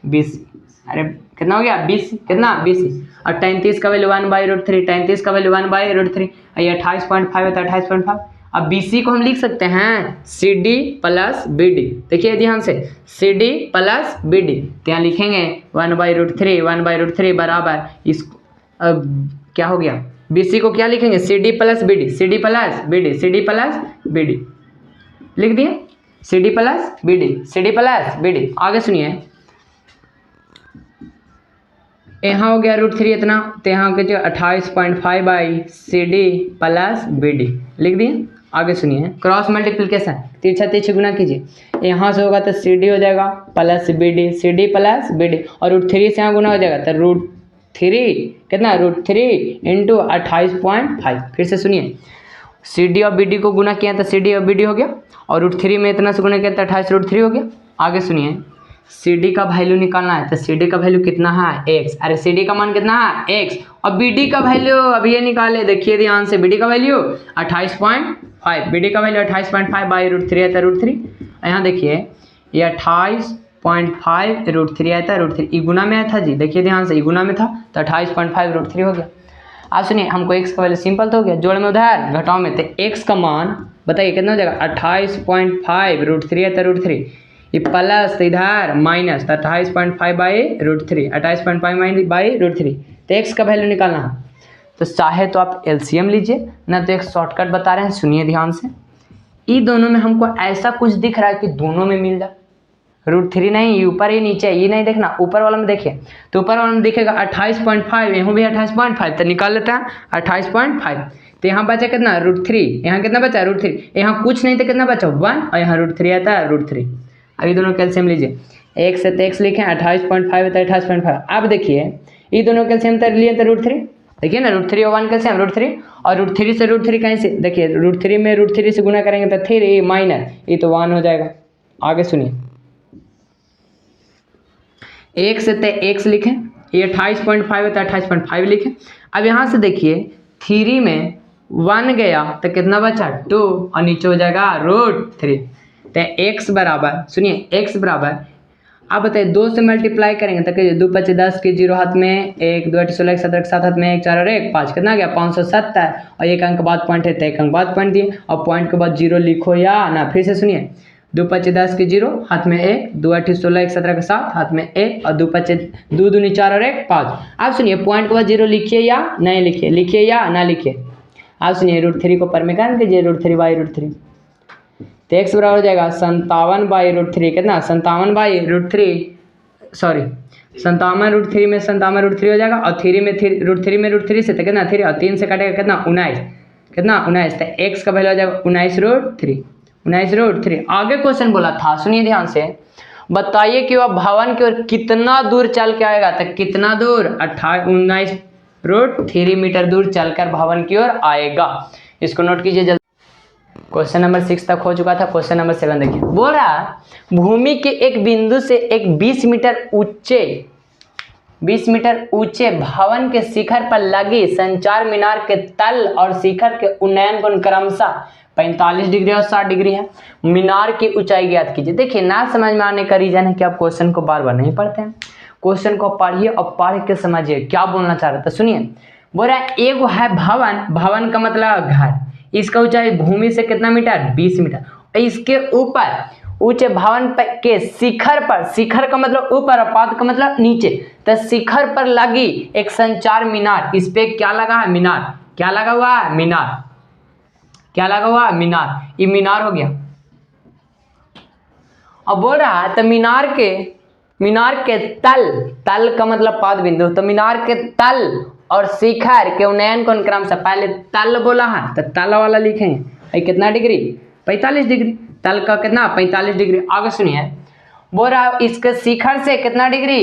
20। अरे कितना हो गया 20, कितना 20। और tan 30 का वैल्यू 1/√3, tan 30 का वैल्यू 1/√3, ये 28.5 है तो 28.5। अब बी सी को हम लिख सकते हैं C D plus B D. देखिए ध्यान से, C D plus B D, तो यहाँ लिखेंगे 1/√3, 1/√3 बराबर इसको क्या हो गया बी सी को क्या लिखेंगे C D plus B D, C D plus B D, C D plus B D लिख दिए, C D plus B D, C D plus B D. आगे सुनिए, यहाँ हो गया √3 इतना, तो यहाँ के जो 28.5 by C D plus B D लिख दिए। आगे सुनिए, क्रॉस मल्टीप्लिकेशन, तिरछा तिरछी गुना कीजिए, यहाँ से होगा तो सी डी हो जाएगा plus B D, C D plus B D, और √3 से यहाँ गुना हो जाएगा तो √3 कितना √3 इंटू 28.5। फिर से सुनिए, सी डी और बी डी को गुना किया तो सी डी और बी डी हो गया, और √3 में इतना से गुना किया तो 28√3 हो गया। आगे सुनिए, सी डी का वैल्यू निकालना है, तो सी डी का वैल्यू कितना है x, अरे सी डी का मान कितना है x, और बी डी का वैल्यू अभी ये निकाले, देखिए ध्यान से, बी डी का वैल्यू 28.5, बी डी का वैल्यू 28.5 बाई √3 है तो √3। यहाँ देखिए ये 28.5 √3 आया था, √3 ई गुना में आया था जी, देखिए ध्यान से, ई गुना में था तो 28.5 √3 हो गया। आप सुनिए, हमको x का वैल्यू सिंपल तो हो गया, जोड़ में उधार घटाओ में, तो x का मान बताइए कितना हो जाएगा 28.5 √3 है तो √3, ये प्लस इधर माइनस, तो 28.5 बाई √3, 28.5 बाई √3, तो x का वैल्यू निकालना है। तो चाहे तो आप एलसीएम लीजिए, ना तो एक शॉर्टकट बता रहे हैं, सुनिए ध्यान से। ये दोनों में हमको ऐसा कुछ दिख रहा है कि दोनों में मिल जाए, √3 नहीं, ये ऊपर ही नीचे, ये नहीं देखना, ऊपर वाला में देखिए, तो ऊपर वाला में दिखेगा 28.5, यहाँ भी 28.5, तो निकाल लेते हैं 28.5। तो यहाँ बचा कितना √3, यहाँ कितना बचा √3, यहाँ कुछ नहीं तो कितना बचा 1, और यहाँ √3 आता है √3। अभी दोनों कैल्शियम लीजिए, x है तो x लिखें, 28.5 है तो 28.5। अब देखिए ये दोनों कैल्शियम तो लिए तो √3, देखिए ना √3 और 1 कैल्शियम √3, और √3 से √3 कहीं से, देखिए √3 में √3 से गुना करेंगे तो 3 माइनस, ये तो 1 हो जाएगा। आगे सुनिए, x है तो x लिखें, ये 28.5 है तो 28.5 लिखें। अब यहाँ से देखिए 3 में 1 गया तो कितना बचा 2, और नीचे हो जाएगा √3, तो x बराबर, सुनिए x बराबर, आप बताइए 2 से मल्टीप्लाई करेंगे तो कहिए 2 5 10 के 0 हाथ में, 1 2 8 16 7 8 7 हाथ में, 1 4 और 1 5, कितना गया 570, और एक अंक बाद पॉइंट है तो एक अंक बाद पॉइंट दिए, और पॉइंट के बाद 0 लिखो या ना। फिर से सुनिए, 2 5 10 के 0 हाथ में 1, 2 8 16 1 17 के 7 हाथ में 1, और 2 5 2 दूनी 4 और 1 5। आप सुनिए, पॉइंट के बाद 0 लिखिए या नहीं लिखिए, लिखिए या ना लिखिए। आप सुनिए, √3 को परमेकरण कीजिए, √3 बाई √3, तो x बराबर हो जाएगा 57 बाई √3, कितना 57 बाई √3, सॉरी 57 √3 में 57 √3 हो जाएगा, और 3 में √3 से तो कितना 3, और 3 से काटेगा कितना 19, कितना 19, तो x का वैल्यू हो जाएगा 19 √3। आगे क्वेश्चन बोला था, सुनिए ध्यान से, बताइए कि वह भवन की ओर कितना दूर चल के आएगा, तो कितना दूर 19 √3 मीटर दूर चलकर भवन की ओर आएगा। इसको नोट कीजिए जल्दी। क्वेश्चन नंबर 6 तक हो चुका था, क्वेश्चन नंबर 7 देखिए, बोल रहा भूमि के एक बिंदु से एक 20 मीटर ऊंचे भवन के शिखर पर लगी संचार मीनार के तल और शिखर के उन्नयन कोण क्रमशः 45 डिग्री और 60 डिग्री है। मीनार की ऊंचाई ज्ञात कीजिए। देखिए, ना समझ में आने का रीजन है कि आप क्वेश्चन को बार बार नहीं पढ़ते हैं, क्वेश्चन को पढ़िए और पढ़ के समझिए क्या बोलना चाह रहा था। सुनिए, बोल रहा है एक है भवन, भवन का मतलब घर, इसका ऊंचाई भूमि से कितना मीटर 20 मीटर, इसके ऊपर ऊंचे भवन के शिखर पर, शिखर का मतलब ऊपर और पाद का मतलब नीचे, तो शिखर पर लगी एक संचार मीनार, इस पे क्या लगा है? मीनार। क्या लगा हुआ है? मीनार। क्या लगा हुआ है? मीनार। ये मीनार हो गया। अब बोल रहा है तो मीनार के तल, तल का मतलब पाद बिंदु, तो मीनार के तल और शिखर के उन्नयन कौन क्रम से? पहले तल बोला है तो तल वाला लिखेंगे, भाई कितना डिग्री? 45 डिग्री। तल का कितना? 45 डिग्री। आगे सुनिए, बोल रहा है इसके शिखर से कितना डिग्री?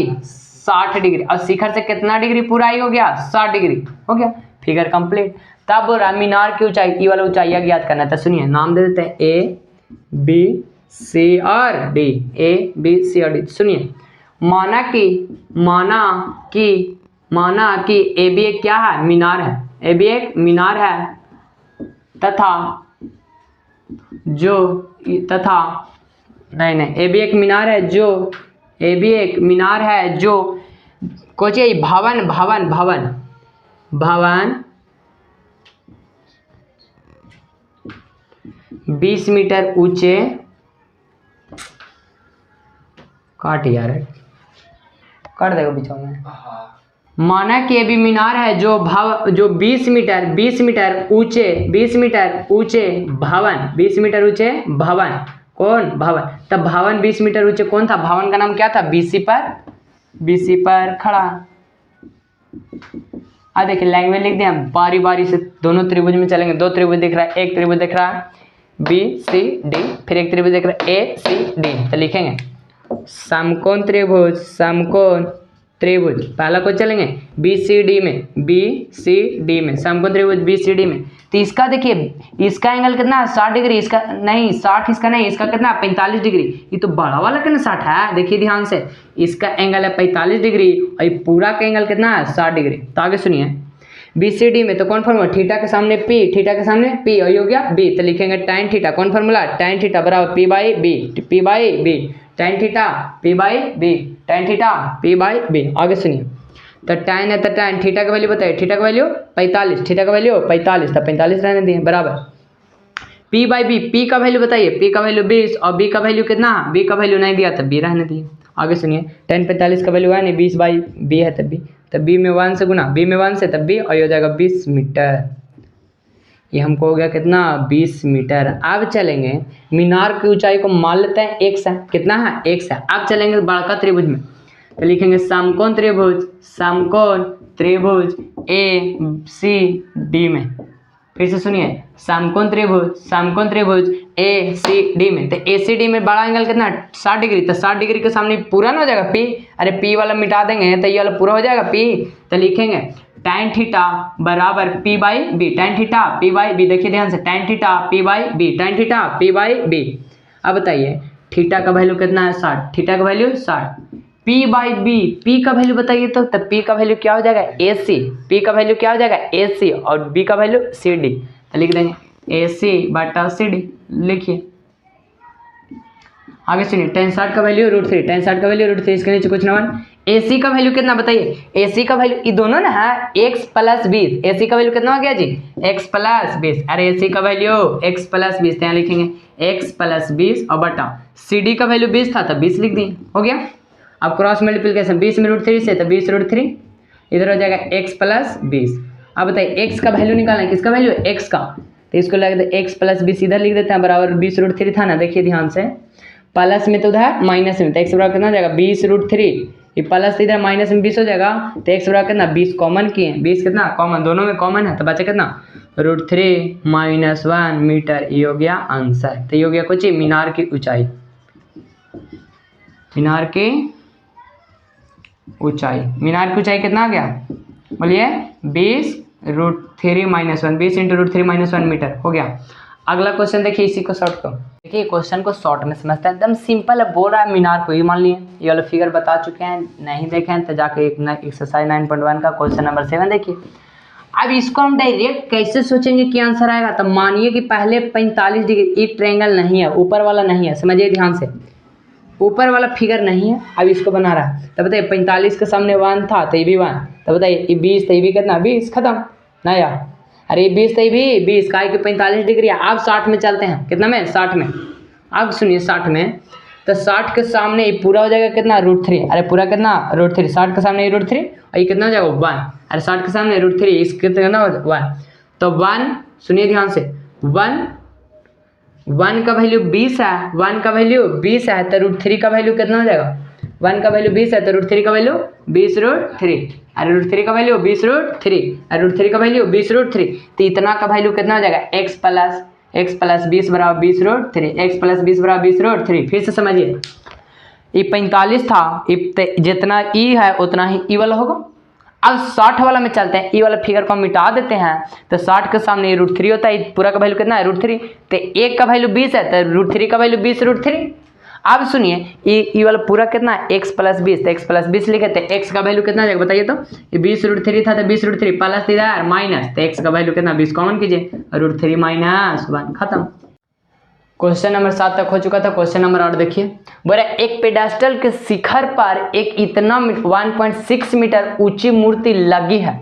60 डिग्री। और शिखर से कितना डिग्री पूरा ही हो गया? 60 डिग्री हो गया। Figure complete. तब बोल रहा है मीनार की ऊंचाई, ई वाला ऊंचाई ज्ञात करना था। सुनिए, नाम दे देते हैं ए बी सी और डी, ए बी सी और डी। सुनिए, माना कि ए बी एक क्या है? मीनार है। ए बी एक मीनार है तथा ए बी एक मीनार है जो कोचे भवन 20 मीटर ऊंचे, काट यार, कर देगा बीच में। माना कि भी मीनार है जो 20 मीटर ऊंचे भवन, कौन? भवन। तब भवन 20 मीटर ऊंचे कौन था? भवन का नाम क्या था? बीसी पर खड़ा। देखिए लैंग्वेज लिख दिया, बारी बारी से दोनों त्रिभुज में चलेंगे। दो त्रिभुज दिख रहा है, एक त्रिभुज दिख रहा है बी सी डी, फिर एक त्रिभुज दिख रहा है ए सी डी, तो लिखेंगे समकोण त्रिभुज। पहला को चलेंगे बी सी डी में, समकोण त्रिभुज बी सी डी में। तो इसका देखिए, इसका एंगल कितना है? 60 डिग्री। इसका नहीं, 60 इसका नहीं, इसका कितना? 45 डिग्री। ये तो बड़ा वाला कितना 60 है, देखिए ध्यान से, इसका एंगल है 45 डिग्री और ये पूरा का एंगल कितना है? 60 डिग्री। तो आगे सुनिए, बी सी डी में तो कौन फॉर्मूला? थीटा के सामने पी और ये हो गया बी, तो लिखेंगे tan थीटा। कौन फॉर्मूला? tan थीटा बराबर P by B, tan theta P by B. आगे सुनिए, तो tan है तो tan, थीटा का वैल्यू बताइए, थीटा का वैल्यू 45, तो 45 रहने दिए बराबर पी बाई बी। पी का वैल्यू बताइए, पी का वैल्यू 20 और बी का वैल्यू कितना? बी का वैल्यू नहीं दिया तो बी रहने दिए। आगे सुनिए, tan 45 का वैल्यू है नहीं, 20 बाई बी है तब बी में 1 से गुना, बी में 1 से तब बी और ये हो जाएगा 20 मीटर। ये हमको हो गया कितना? 20 मीटर। अब चलेंगे मीनार की ऊंचाई को मान लेते हैं x है, कितना है? x है। अब चलेंगे बड़का त्रिभुज में, तो लिखेंगे समकोण त्रिभुज ए सी डी में। फिर से सुनिए, समकोण त्रिभुज ए सी डी में, तो ए सी डी में बड़ा एंगल कितना? 60 डिग्री। तो 60 डिग्री के सामने पूरा ना हो जाएगा पी, अरे पी वाला मिटा देंगे तो ये वाला पूरा हो जाएगा पी, तो लिखेंगे tan थीटा बराबर P by B, tan theta P by B. देखिए ध्यान से, tan theta P by B. अब बताइए थीटा का वैल्यू कितना है? 60, थीटा का value 60, P by B, P का वैल्यू बताइए तो पी का वैल्यू क्या हो जाएगा? ए सी, पी का वैल्यू क्या हो जाएगा? ए सी, और बी का वैल्यू सी डी, तो लिख देंगे ए सी बटा सी डी। लिखिए आगे सुनिए, tan 60 का वैल्यू √3, इसके नीचे कुछ ना। AC का वैल्यू कितना बताइए? AC का वैल्यू ये दोनों ना है x प्लस 20, AC का वैल्यू कितना हो गया जी? x plus 20। अरे AC का वैल्यू x प्लस 20, यहाँ लिखेंगे x प्लस 20 और बटा CD का वैल्यू 20 था तो 20 लिख दिए, हो गया। अब क्रॉस मल्टीप्लिकेशन 20 में √3 से तो 20 √3, इधर हो जाएगा x प्लस 20। अब बताइए x का वैल्यू निकालना है, किसका वैल्यू? x का, तो इसको लग देते x प्लस 20 इधर लिख देते हैं बराबर 20 √3 था ना। देखिए ध्यान से, प्लस में तो उधर माइनस में, तो x बराबर कितना हो जाएगा? 20 √3, ये प्लस इधर माइनस में 20 हो जाएगा, तो x बराबर कितना? 20 कॉमन किए, 20 कितना कॉमन, दोनों में कॉमन है तो बचा कितना? √3 - 1 मीटर। ये हो गया आंसर। तो ये हो गया कुछ मीनार की ऊंचाई, मीनार की ऊंचाई कितना आ गया? बोलिए 20 √3 - 1, 20 × √3 - 1 मीटर हो गया। अगला क्वेश्चन देखिए, इसी को शॉर्ट को देखिए, क्वेश्चन को शॉर्ट में समझते हैं, एकदम सिंपल है। बोल रहा है मीनार को, ये मान लिए ये वाला फिगर बता चुके हैं, नहीं देखे हैं तो जाके एक्सरसाइज 9.1 का क्वेश्चन नंबर 7 देखिए। अब इसको हम डायरेक्ट कैसे सोचेंगे कि आंसर आएगा? तो मानिए कि पहले 45 डिग्री एक ट्रायंगल नहीं है, ऊपर वाला नहीं है, समझिए ध्यान से, ऊपर वाला फिगर नहीं है। अब इसको बना रहा है तो बताइए 45 के सामने 1 था तो ये भी 1, तो बताइए ये 20 तो ये भी कितना? 20, खत्म नया। अरे 20 तो ये भी 20 का कि 45 डिग्री। अब 60 में चलते हैं, कितना में? 60 में। अब सुनिए 60 में, तो 60 के सामने ये पूरा हो जाएगा कितना, √3। अरे पूरा कितना, √3। 60 के सामने ये √3 और ये कितना हो जाएगा 1। अरे 60 के सामने √3, इसके कितना 1। तो 1, सुनिए ध्यान से, 1 का वैल्यू 20 है, 1 का वैल्यू 20 है, तो √3 का वैल्यू कितना हो जाएगा, 1 का वैल्यू 20 है तो √3 का वैल्यू 20√3। अरे √3 का वैल्यू 20√3, अरे √3 का वैल्यू 20√3, तो इतना का वैल्यू कितना हो जाएगा, x प्लस 20 बराबर 20√3, x प्लस 20 बराबर 20√3। फिर से समझिए, ये 45 था, जितना ई है उतना ही ई वाला होगा। अब 60 वाला में चलते हैं, ई वाला फिगर को हम मिटा देते हैं, तो 60 के सामने ये √3 होता है, पूरा का वैल्यू कितना है √3, तो 1 का वैल्यू 20 है तो √3 का वैल्यू 20√3। अब सुनिए ये वाला पूरा कितना है, x प्लस 20, तो x प्लस 20 लिखे थे, x का वैल्यू कितना जाएगा बताइए, तो ये 20√3 था तो 20√3 प्लस इधर माइनस, तो x का वैल्यू कितना 20 कॉमन कीजिए, √3 माइनस 1, खत्म। क्वेश्चन नंबर 7 तक हो चुका था। क्वेश्चन नंबर 8 देखिए, बोला एक पेडास्टल के शिखर पर एक इतना 1.6 मीटर ऊंची मूर्ति लगी है,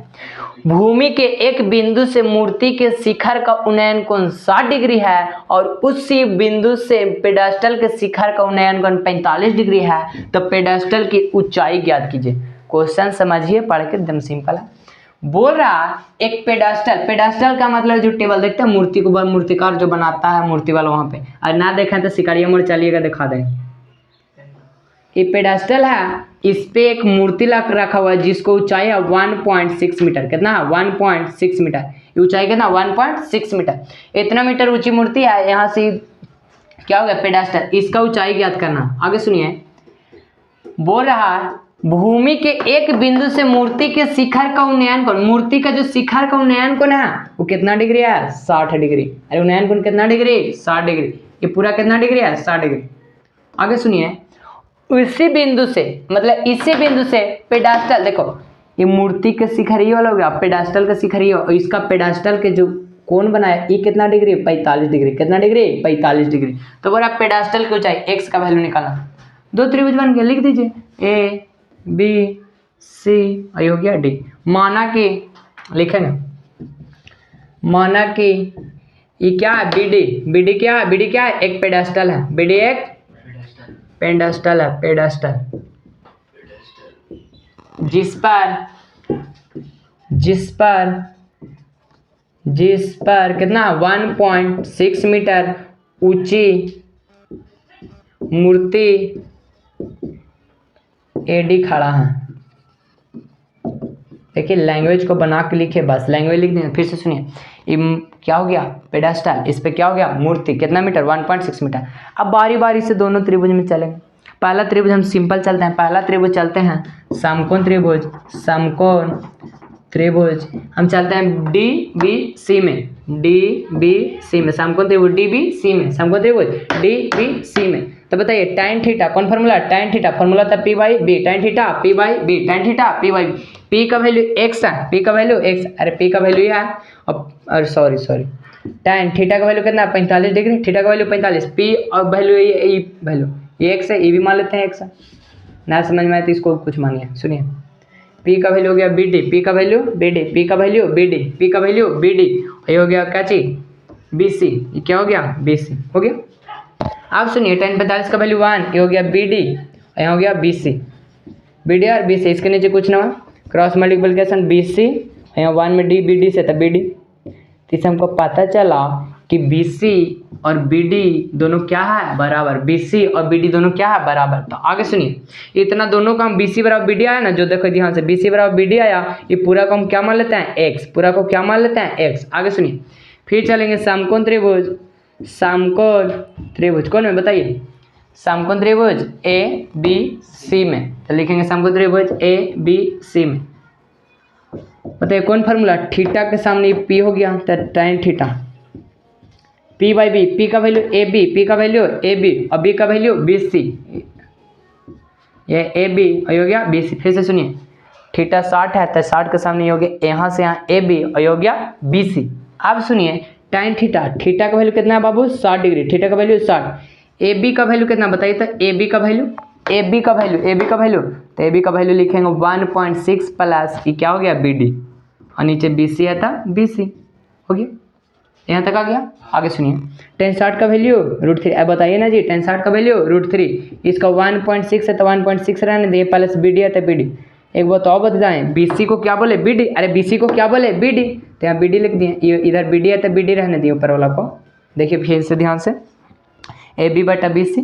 भूमि के एक बिंदु से मूर्ति के शिखर का उन्नयन कोण 60 डिग्री है और उसी बिंदु से पेडास्टल के शिखर का उन्नयन कोण 45 डिग्री है, तो पेडास्टल की ऊंचाई ज्ञात कीजिए। क्वेश्चन समझिए, पढ़ के एकदम सिंपल है। बोल रहा एक पेडास्टल का मतलब जो टेबल देखते हैं मूर्ति को, मूर्तिकार जो बनाता है मूर्ति वाला, वहां पे, और ना देखें तो शिकारिया मोड़ चलिएगा दिखा दें। ये पेडास्टल है, इस पे एक मूर्ति रखा हुआ है जिसको ऊंचाई है 1.6 मीटर। कितना है 1.6 मीटर, ऊंचाई कितना 1.6 मीटर। इतना मीटर ऊंची मूर्ति है, यहाँ से क्या हो गया पेडास्टल, इसका ऊंचाई ज्ञात करना। आगे सुनिए, बोल रहा है भूमि के एक बिंदु से मूर्ति के शिखर का उन्नयन कोण, मूर्ति का जो शिखर का उन्नयन कोण है वो कितना डिग्री है 60 डिग्री। अरे उन्नयन कोण कितना डिग्री 60 डिग्री, ये पूरा कितना डिग्री है 60 डिग्री। आगे सुनिए, इसी बिंदु से मतलब इसी बिंदु से पेडास्टल, देखो ये मूर्ति के शिखर ये वाला हो गया, पेडास्टल का शिखर ये, और इसका पेडास्टल के जो कोण बनाया ये कितना डिग्री 45 डिग्री। कितना डिग्री 45 डिग्री। तो बोला पेडास्टल की ऊंचाई x का वैल्यू निकालना। दो त्रिभुज बन गया, लिख दीजिए ए बी सी और हो गया डी। माना कि लिखेंगे, माना कि ये क्या है बीडी क्या है, बीडी क्या है एक पेडास्टल है, बीडी एक पेडास्टल है, पेडास्टल जिस पर कितना 1.6 मीटर ऊंची मूर्ति एडी खड़ा है। देखिए लैंग्वेज को बना के लिखे, बस लैंग्वेज लिख देंगे। फिर से सुनिए, ये क्या हो गया पेडास्टल, इस पे क्या हो गया मूर्ति, कितना मीटर 1.6 मीटर। अब बारी बारी से दोनों त्रिभुज में चलेंगे। पहला त्रिभुज हम सिंपल चलते हैं, पहला त्रिभुज चलते हैं समकोण त्रिभुज, समकोण त्रिभुज हम चलते हैं डी बी सी में, डी बी सी में समकोण त्रिभुज, डी बी सी में समकोण त्रिभुज डी बी सी में। तो बताइए टाइन थीटा कौन फॉर्मूला, टाइन थीटा फॉर्मूला था P by B, tan theta P by B, tan theta P by B. P का वैल्यू एक्स है, पी का वैल्यू एक्स, अरे पी का वैल्यू है, और सॉरी टाइन थीटा का वैल्यू कितना है 45 डिग्री, थीटा का वैल्यू 45, पी और वैल्यू ये वैल्यू ये एक्स है, ये भी मान लेते हैं एक्स है। ना समझ में आए तो इसको कुछ मानिए। सुनिए पी का वैल्यू हो गया बी डी, पी का वैल्यू बी डी, पी का वैल्यू बी डी, पी का वैल्यू बी डी, ये हो गया क्या चीज बी सी, ये क्या हो गया बी सी हो गया। अब सुनिए tan 45 का वैल्यू 1, ये हो गया बी डी, यहाँ हो गया बी सी, बी डी और बी सी, इसके नीचे कुछ ना हो, क्रॉस मल्टीप्लिकेशन बी सी, यहाँ 1 में डी बी डी से था बी डी। तो इससे हमको पता चला कि बी सी और बी डी दोनों क्या है बराबर, बी सी और बी डी दोनों क्या है बराबर। तो आगे सुनिए, इतना दोनों का हम बी सी बराबर बी डी आया ना, जो देखो ध्यान से बी सी बराबर बी डी आया, ये पूरा को हम क्या मान लेते हैं एक्स, पूरा को क्या मान लेते हैं एक्स। आगे सुनिए, फिर चलेंगे समकोण त्रिभुज, समकोण त्रिभुज कौन में बताइए, समकोण त्रिभुज ए बी सी में। तो लिखेंगे समकोण त्रिभुज ए बी सी में, बताइए कौन फार्मूला, थीटा के सामने पी हो गया तो tan theta P by B, P का वैल्यू ए बी, पी का वैल्यू ए बी और बी का वैल्यू बी सी, ये ए बी हो गया बी सी। फिर से सुनिए, थीटा 60 है तो 60 के सामने हो गया यहाँ से यहाँ ए बी और हो गया बी सी। अब सुनिए tan थीटा, थीटा का वैल्यू कितना है बाबू 60 डिग्री, थीटा का वैल्यू 60, ए बी का वैल्यू कितना बताइए, तो ए बी का वैल्यू ए बी का वैल्यू तो ए बी का वैल्यू लिखेंगे 1.6 प्लस ये क्या हो गया बी डी और नीचे बी सी है था बी सी हो गया। यहाँ तक आ गया। आगे सुनिए, tan 60 का वैल्यू √3। अब बताइए ना जी, tan 60 का वैल्यू √3, इसका 1.6 है तो 1.6 रहने दिए, प्लस BD है तो BD। एक बात और बताएं, BC को क्या बोले BD, अरे BC को क्या बोले BD, तो यहाँ BD लिख दिए, इधर BD है तो BD रहने दिए ऊपर वाला को। देखिए फिर से ध्यान से, AB बटा BC,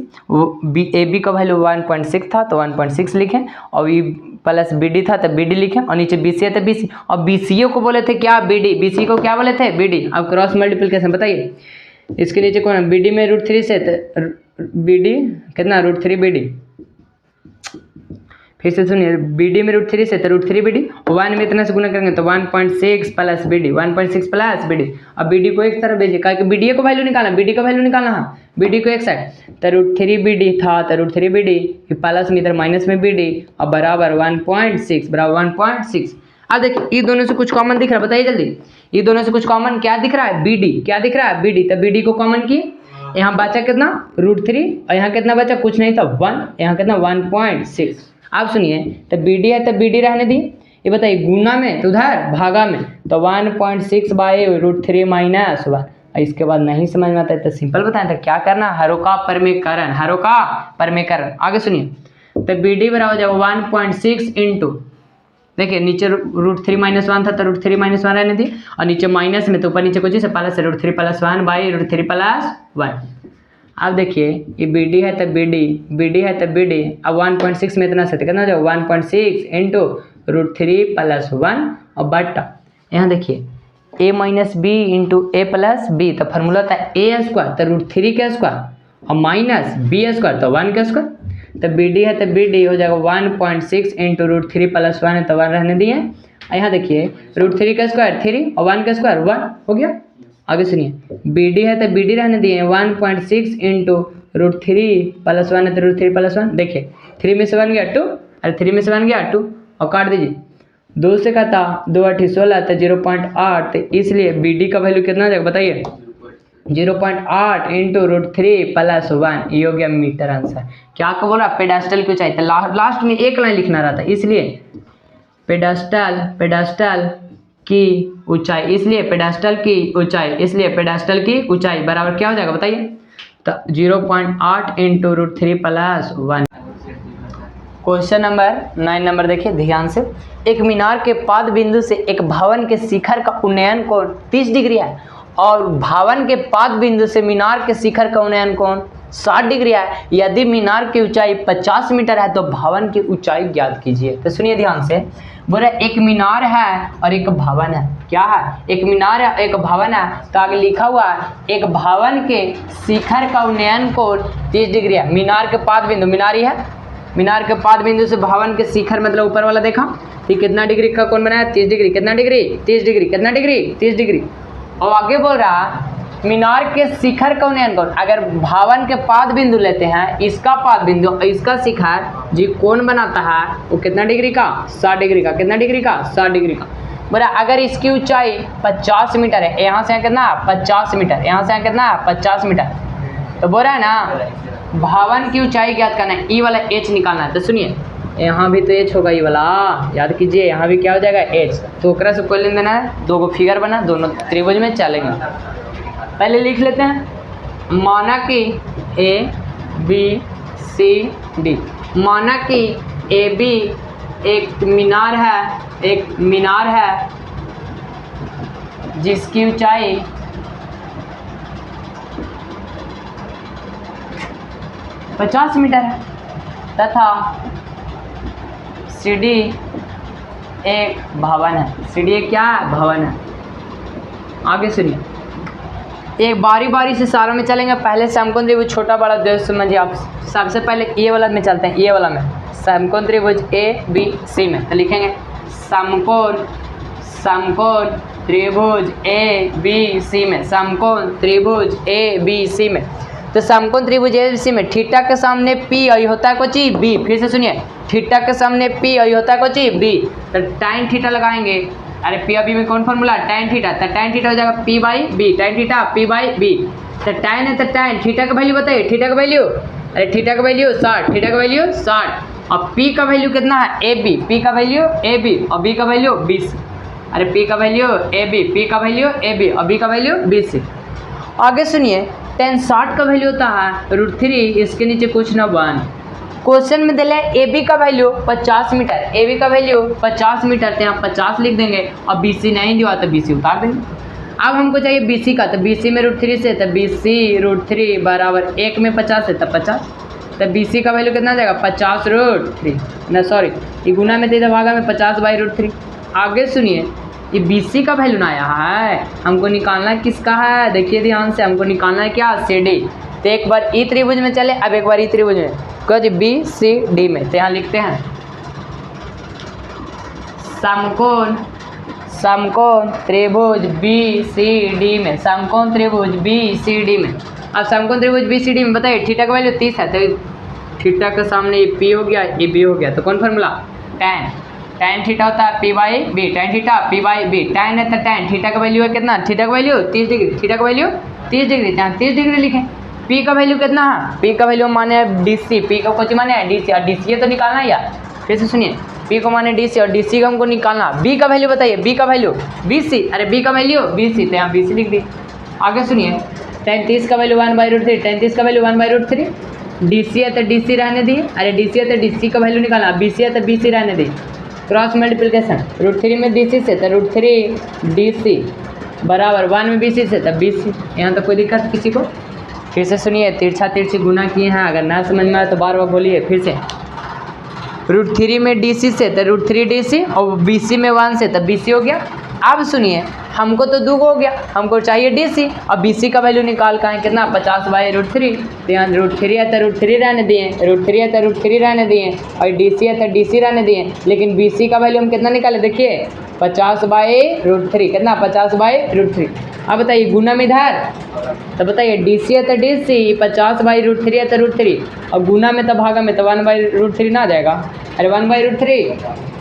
AB का वैल्यू 1.6 था तो 1.6 लिखें, और ये प्लस BD था तो BD लिखें, और नीचे BC है तो BC, और BCO को बोले थे क्या BD, BC को क्या बोले थे BD। अब क्रॉस मल्टीप्लिकेशन बताइए, इसके नीचे कौन है, BD में √3 से तो BD कितना √3 BD। फिर से सुनिए, BD में √3 से तो √3 BD, 1 में इतना से गुना करेंगे तो 1.6 प्लस BD, 1.6 प्लस BD। अब BD को एक तरफ भेजिए, कहा कि BD को वैल्यू निकालना, BD का वैल्यू निकालना है, BD को एक साइड, तो √3 BD था तो √3 BD, प्लस में इधर माइनस में BD, और बराबर 1.6, बराबर 1.6। अब देखिए ये दोनों से कुछ कॉमन दिख रहा है, बताइए जल्दी, ये दोनों से कुछ कॉमन क्या दिख रहा है BD, क्या दिख रहा है BD, तो BD को कॉमन किए, यहाँ बचा कितना √3, और यहाँ कितना बचा, कुछ नहीं था 1, यहाँ कितना 1.6। आप सुनिए, तो BD है तो BD रहने दी, ये बताइए गुना में तो उधर भागा में, तो 1.6 बाई √3 माइनस 1। इसके बाद नहीं समझ में आता है तो सिंपल बताएं, तो क्या करना, हरों का परमीकरण, हरों का परमीकरण। आगे सुनिए, तो BD बराबर हो जाएगा 1.6 इंटू, देखिए नीचे √3 माइनस 1 था तो √3 माइनस 1 रहने दी, और नीचे माइनस में तो ऊपर नीचे कुछ प्लस है, √3 प्लस 1 बाई √3 प्लस 1। अब देखिए ये BD है तो BD, BD है तो BD, अब 1.6 में इतना से कितना हो जाएगा 1.6 इंटू √3 प्लस 1, और बटा यहाँ देखिए A minus B into A plus B, तो फार्मूला था A स्क्वायर तो √3 का स्क्वायर, और माइनस B स्क्वायर तो 1 का स्क्वायर, तो BD है तो BD हो जाएगा 1.6 इंटू √3 प्लस 1 है तो 1 रहने दिए, और यहाँ देखिए √3 का स्क्वायर 3 और 1 का स्क्वायर 1 हो गया। आगे सुनिए, BD है तो BD रहने दिए 1.6 इंटू √3 प्लस 1 है तो √3 प्लस 1, देखिए 3 में से 1 गया 2, अरे 3 में से 1 गया 2, और काट दीजिए, 2 से का था 2 8 16 तो 0.8, तो इसलिए BD का वैल्यू कितना हो जाएगा बताइए 0.8 इंटू √3 प्लस 1, ये हो गया मीटर आंसर। क्या को बोला, पेडास्टल की ऊंचाई, तो लास्ट में एक लाइन लिखना रहता, इसलिए पेडास्टल की ऊंचाई, इसलिए पेडास्टल की ऊंचाई, इसलिए पेडास्टल की ऊंचाई बराबर क्या हो जाएगा बताइए, तो 0.8 into √3 plus 1। Question number 9 number देखिए ध्यान से, एक मीनार के पाद बिंदु से एक भवन के शिखर का उन्नयन कोण 30 डिग्री है, और भवन के पाद बिंदु से मीनार के शिखर का उन्नयन कोण 60 डिग्री है। यदि मीनार की ऊंचाई 50 मीटर है तो भवन की ऊंचाई ज्ञात कीजिए। तो सुनिए ध्यान से, बोले एक मीनार है और एक भवन है, क्या है, एक मीनार है एक भवन है, तो आगे लिखा हुआ है एक भवन के शिखर का उन्नयन कोण 30 डिग्री है। मीनार के पाद बिंदु, मीनार ही है, मीनार के पाद बिंदु से भवन के शिखर मतलब ऊपर वाला देखा, ठीक कितना डिग्री का कोण बनाया 30 डिग्री, कितना डिग्री 30 डिग्री, कितना डिग्री 30 डिग्री। और आगे बोल रहा मीनार के शिखर का उन्नयन कोण, अगर भवन के पाद बिंदु लेते हैं, इसका पाद बिंदु इसका शिखर जी कोण बनाता है वो कितना डिग्री का 60 डिग्री का, कितना डिग्री का 60 डिग्री का। बोला अगर इसकी ऊंचाई 50 मीटर है, यहाँ से कितना 50 मीटर, यहाँ से कितना 50 मीटर, तो बोल रहा है ना भवन की ऊंचाई ज्ञात करना है, ई वाला H निकालना है। तो सुनिए यहाँ भी तो H होगा, ये वाला याद कीजिए, यहाँ भी क्या हो जाएगा H, तो ओकरा से कोई लेन देना है, दो फिगर बना, दोनों त्रिभुज में चलेंगे। पहले लिख लेते हैं, माना कि ABCD, माना कि AB एक मीनार है, एक मीनार है जिसकी ऊंचाई 50 मीटर है, तथा CD एक भवन है, CD एक क्या है भवन है। आगे सुनिए, एक बारी बारी से सारों में चलेंगे, पहले समकोण त्रिभुज छोटा बड़ा जो समझिए आप, सबसे पहले ये वाला में चलते हैं, ये वाला में समकोण त्रिभुज ABC में, तो लिखेंगे समकोण त्रिभुज ABC में, समकोण त्रिभुज ABC में। तो समकोण त्रिभुज ABC में थीटा के सामने P और होता है कोची B, फिर से सुनिए थीटा के सामने P और होता है कोची B, तो टाइन थीटा लगाएंगे, अरे P और B में कौन फॉर्मूला टाइन थीटा, तो टाइन थीटा हो जाएगा P बाई B, टाइन थीटा P बाई B, तो टाइन है तो टाइन, थीटा का वैल्यू बताइए, थीटा का वैल्यू, अरे थीटा का वैल्यू 60, थीटा का वैल्यू 60, और P का वैल्यू कितना है AB, P का वैल्यू AB और B का वैल्यू 20। अरे पी का वैल्यू ए बी, पी का वैल्यू ए बी और बी का वैल्यू बी सी। आगे सुनिए tan 60 का वैल्यू होता है √3, इसके नीचे कुछ ना 1। क्वेश्चन में दिला है ए बी का वैल्यू 50 मीटर, ए बी का वैल्यू 50 मीटर, तो यहाँ 50 लिख देंगे और बी सी नहीं दिया तो बी सी उतार देंगे। अब हमको चाहिए बी सी का, तो बी सी में √3 से, तो बी सी √3 बराबर 1 में 50 है तो 50, तो बी सी का वैल्यू कितना जाएगा 50√3 ना, सॉरी ये गुना में दे भागा में 50/√3। आगे सुनिए ये बी सी का वैल्यू ना आया है, हमको निकालना किसका है, देखिए ध्यान से, हमको निकालना है क्या सी डी। तो एक बार ई त्रिभुज में चले, अब एक बार ई त्रिभुज में कह बी सी डी में, तो यहाँ लिखते हैं समकोण त्रिभुज बी सी डी में, समकोण त्रिभुज बी सी डी में। अब समकोण त्रिभुज बी सी डी में बताइए थीटा का वैल्यू 30 है, तो थीटा के सामने ये पी हो गया, ये बी हो गया, तो कौन फार्मूला tan थीटा होता है P by B, tan theta P by B, tan है तो tan थीटा का वैल्यू है कितना, थीटा का वैल्यू 30 डिग्री, थीटा का वैल्यू 30 डिग्री, यहाँ 30 डिग्री लिखें। पी का वैल्यू कितना है, पी का वैल्यू माने है डी सी, पी का कुछ माने है डी सी, और डी सी तो निकालना है यार, फिर से सुनिए पी को माने डी सी और डी सी का हमको निकालना। बी का वैल्यू बताइए, बी का वैल्यू बी सी, अरे बी का वैल्यू बी सी, तो यहाँ बी सी लिख दी। आगे सुनिए tan 30 का वैल्यू 1/√3, tan 30 का वैल्यू 1/√3, डी सी है तो डी सी रहने दिए, अरे डी सी है तो डी सी का वैल्यू निकालना, बी सी है तो बी सी रहने दिए, क्रॉस मल्टीप्लिकेशन √3 में डी सी से, तो √3 डी सी बराबर 1 में बी सी से, तब बी सी। यहाँ तो कोई दिक्कत किसी को। फिर से सुनिए तिरछा तिरछी गुना किए हैं, अगर ना समझ में आए तो बार बार बोलिए फिर से। √3 में डी सी से, तो √3 डी सी और बी सी में 1 से, तब बी सी हो गया। अब सुनिए हमको तो 2 हो गया, हमको चाहिए डी सी और बी सी का वैल्यू निकाल का है कितना 50/√3, तो यहाँ √3 है तो √3 रहने दिए, √3 है तो √3 रहने दिए और डी सी है तो डी सी रहने दिए, लेकिन बी सी का वैल्यू हम कितना निकाले देखिए 50/√3, कितना 50/√3। अब बताइए गुना में इधर, तो बताइए डी सी है तो डी सी, 50/√3 है तो √3 और गुना में तो भागा में तो 1/√3 ना आ जाएगा, अरे 1/√3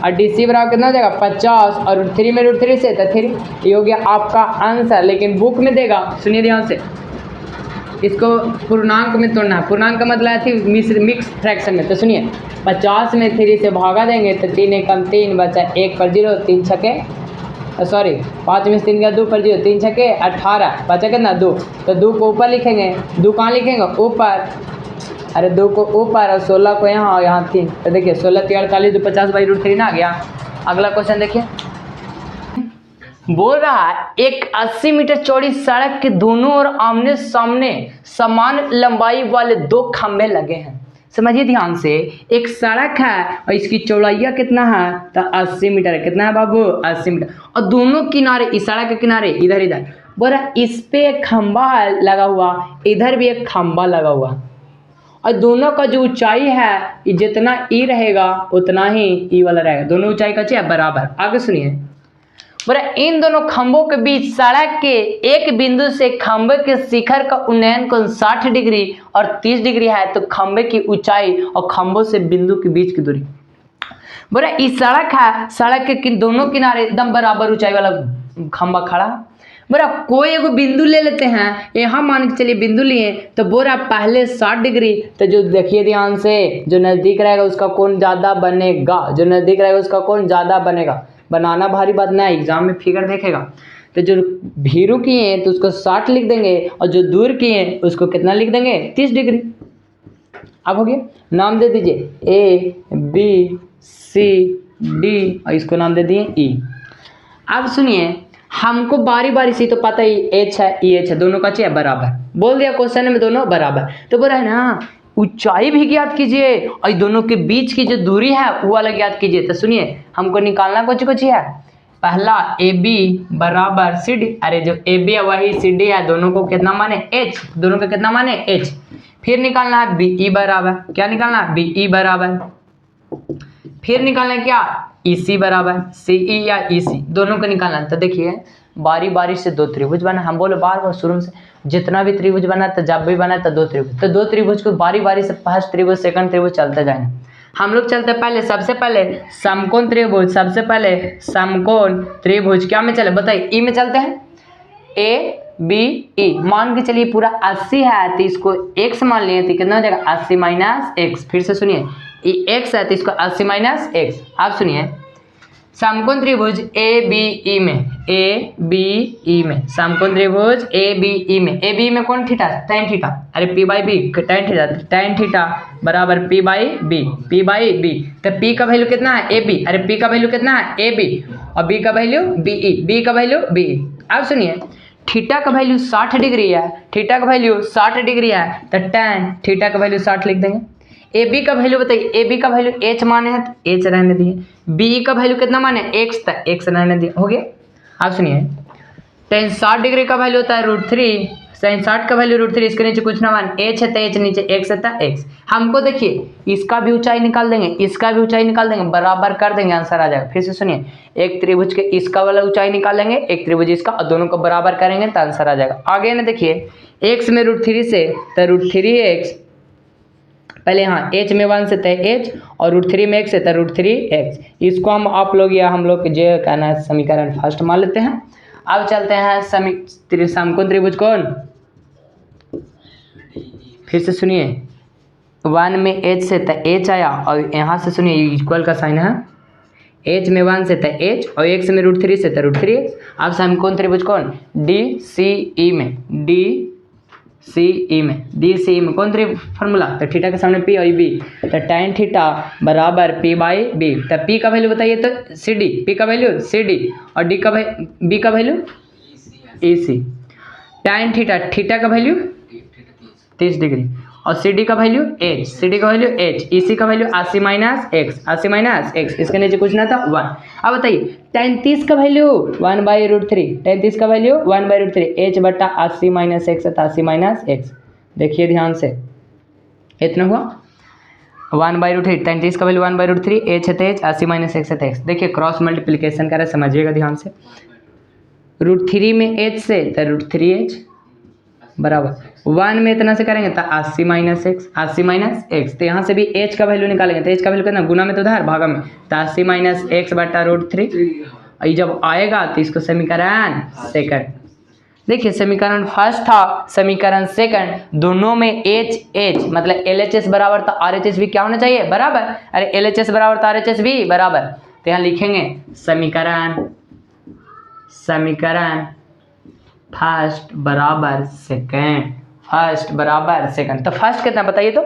और डी सी बराबर कितना हो जाएगा 50 और √3 में √3 से तो 3, ये हो गया आपका आंसर। लेकिन बुक में देगा, सुनिए ध्यान से, इसको पूर्णांक में तोड़ना है, पूर्णांक का मतलब है मिक्स फ्रैक्शन में। तो सुनिए 50 में 3 से भागा देंगे तो 3 एकम 3 बचा 1 पर 0, 3 छके सॉरी 5 में 3 का 2 पर 0, 3 छके 18 बचा कितना 2, तो 2 को ऊपर लिखेंगे, 2 कहाँ लिखेंगे ऊपर, अरे 2 को ऊपर और 16 को यहाँ और यहाँ 3, तो देखिए 16 3 48 2 50/√3 ना आ गया। अगला क्वेश्चन देखिए, बोल रहा है एक 80 मीटर चौड़ी सड़क के दोनों ओर आमने सामने समान लंबाई वाले 2 खंभे लगे हैं। समझिए ध्यान से, एक सड़क है और इसकी चौड़ाइया कितना है, तो 80 मीटर है, कितना है बाबू 80 मीटर, और दोनों किनारे इस सड़क के किनारे इधर इधर बोला इस पे एक खंभा लगा हुआ, इधर भी एक खंभा लगा हुआ, और दोनों का जो ऊंचाई है जितना ई रहेगा उतना ही ई वाला रहेगा, दोनों ऊंचाई का चाहिए बराबर। आगे सुनिए बोला इन दोनों खंभों के बीच सड़क के एक बिंदु से खंभे के शिखर का उन्नयन कोण 60 डिग्री और 30 डिग्री है, तो खंभे की ऊंचाई और खंभों से बिंदु के बीच की दूरी। बोला इस सड़क है, सड़क के दोनों किनारे एकदम बराबर ऊंचाई वाला खंभा खड़ा। बोला कोई एक बिंदु ले लेते हैं, यहाँ मान के चलिए बिंदु लिए, तो बोला पहले 60 डिग्री, तो जो देखिए ध्यान से जो नज़दीक रहेगा उसका कोण ज़्यादा बनेगा, जो नज़दीक रहेगा उसका कोण ज़्यादा बनेगा, बनाना भारी बात ना, एग्जाम में फिगर देखेगा। तो जो भीरू किए हैं तो उसको 60 लिख देंगे और जो दूर किए हैं उसको कितना लिख देंगे 30 डिग्री। अब हो गया, नाम दे दीजिए ए बी सी डी और इसको नाम दे दिए ई। अब सुनिए हमको बारी बारी से, तो पता ही एच है ई एच है, दोनों का चाहिए बराबर, बोल दिया क्वेश्चन में दोनों बराबर, तो बोला है ना ऊंचाई भी ज्ञात कीजिए और दोनों के बीच की जो दूरी है वो अलग ज्ञात कीजिए। तो सुनिए हमको निकालना कुछ है, पहला ए बी बराबर सी डी, अरे जो ए बी है वही सी डी है, दोनों को कितना माने एच, दोनों का कितना माने एच। फिर निकालना है बी ई बराबर, क्या निकालना है बी ई बराबर, फिर निकालना है क्या ई सी बराबर सी ई या ई सी, दोनों को निकालना। तो देखिए बारी बारी से 2 त्रिभुज बना, हम बोले बार बार शुरू से जितना भी त्रिभुज बना तो जब भी बना तो 2 त्रिभुज, तो 2 त्रिभुज को बारी बारी से फर्स्ट त्रिभुज सेकंड त्रिभुज चलते जाएंगे। हम लोग चलते पहले सबसे पहले समकोण त्रिभुज, सबसे पहले समकोण त्रिभुज क्या में चले बताइए, ई में चलते हैं, ए बी ई मान के चलिए पूरा 80 है तो इसको x मान लिए तो कितना हो जाएगा 80 माइनस एक्स। फिर से सुनिए ये x है तो इसको 80 माइनस एक्स। आप सुनिए समकोण त्रिभुज ए बी ई में समकोण त्रिभुज ए बी ई में कौन थीटा, tan थीटा, अरे p by B tan theta बराबर p बाई बी तो p का वैल्यू कितना है ए बी, अरे p का वैल्यू कितना है ए बी और b का वैल्यू बी का वैल्यू बी। अब सुनिए थीटा का वैल्यू 60 डिग्री है, थीटा का वैल्यू 60 डिग्री है तो tan थीटा का वैल्यू 60 लिख देंगे। ए बी का वैल्यू बताइए, ए बी का वैल्यू एच माने हैं तो एच रहने दिए, बी का वैल्यू कितना माने एक्स था, एक्स रहने दिए, हो गया। आप सुनिए tan 60 डिग्री का वैल्यू होता है √3, sin 60 का वैल्यू √3, इसके नीचे कुछ ना मान एच है तो एच, नीचे एक्स है तो एक्स। हमको देखिए इसका भी ऊंचाई निकाल देंगे, इसका भी ऊंचाई निकाल देंगे, बराबर कर देंगे, आंसर आ जाएगा। फिर से सुनिए एक त्रिभुज के इसका वाला ऊंचाई निकालेंगे, एक त्रिभुज इसका, और दोनों को बराबर करेंगे तो आंसर आ जाएगा। आगे ना देखिए एक्स में √3 से तो √3x, पहले हाँ h में 1 से तय h और √3 में x से तो √3x। इसको हम लोग जो कहना है समीकरण फर्स्ट मान लेते हैं। अब चलते हैं समकोण त्रिभुज कौन, फिर से सुनिए 1 में h से तो h आया और यहाँ से सुनिए इक्वल का साइन है, h में 1 से तो h और x में √3 से तो √3x। अब समकोण त्रिभुज कौन DCE में कौन फार्मूला, तो थीटा के सामने p और b तो tan थीटा बराबर p बाई बी। तो p का वैल्यू बताइए तो CD, p का वैल्यू CD और b का वैल्यू EC। tan थीटा का वैल्यू 30 डिग्री और CD का वैल्यू h, EC का वैल्यू 80 माइनस x, इसके नीचे कुछ ना था 1। अब बताइए tan 30 का वैल्यू 1/√3, tan 30 का वैल्यू 1/√3, h बटा 80 माइनस x है 80 माइनस x। देखिए ध्यान से इतना हुआ 1/√3, tan 30 का वैल्यू 1/√3, h है h, 80 माइनस x है x। देखिए क्रॉस मल्टीप्लिकेशन करें, समझिएगा ध्यान से। √3 में h से तो √3h बराबर 1 में इतना से करेंगे तो 80 माइनस x, तो यहाँ से भी h का वैल्यू निकालेंगे तो h का वैल्यू कितना, गुना में तो उधार भागा में, तो 80 माइनस x बटा √3। ये जब आएगा तो इसको समीकरण सेकंड, देखिए समीकरण फर्स्ट था समीकरण सेकंड, दोनों में h मतलब LHS बराबर तो RHS भी क्या होना चाहिए बराबर, अरे LHS बराबर तो RHS भी बराबर। तो यहाँ लिखेंगे समीकरण फर्स्ट बराबर सेकंड, तो फर्स्ट कितना बताइए, तो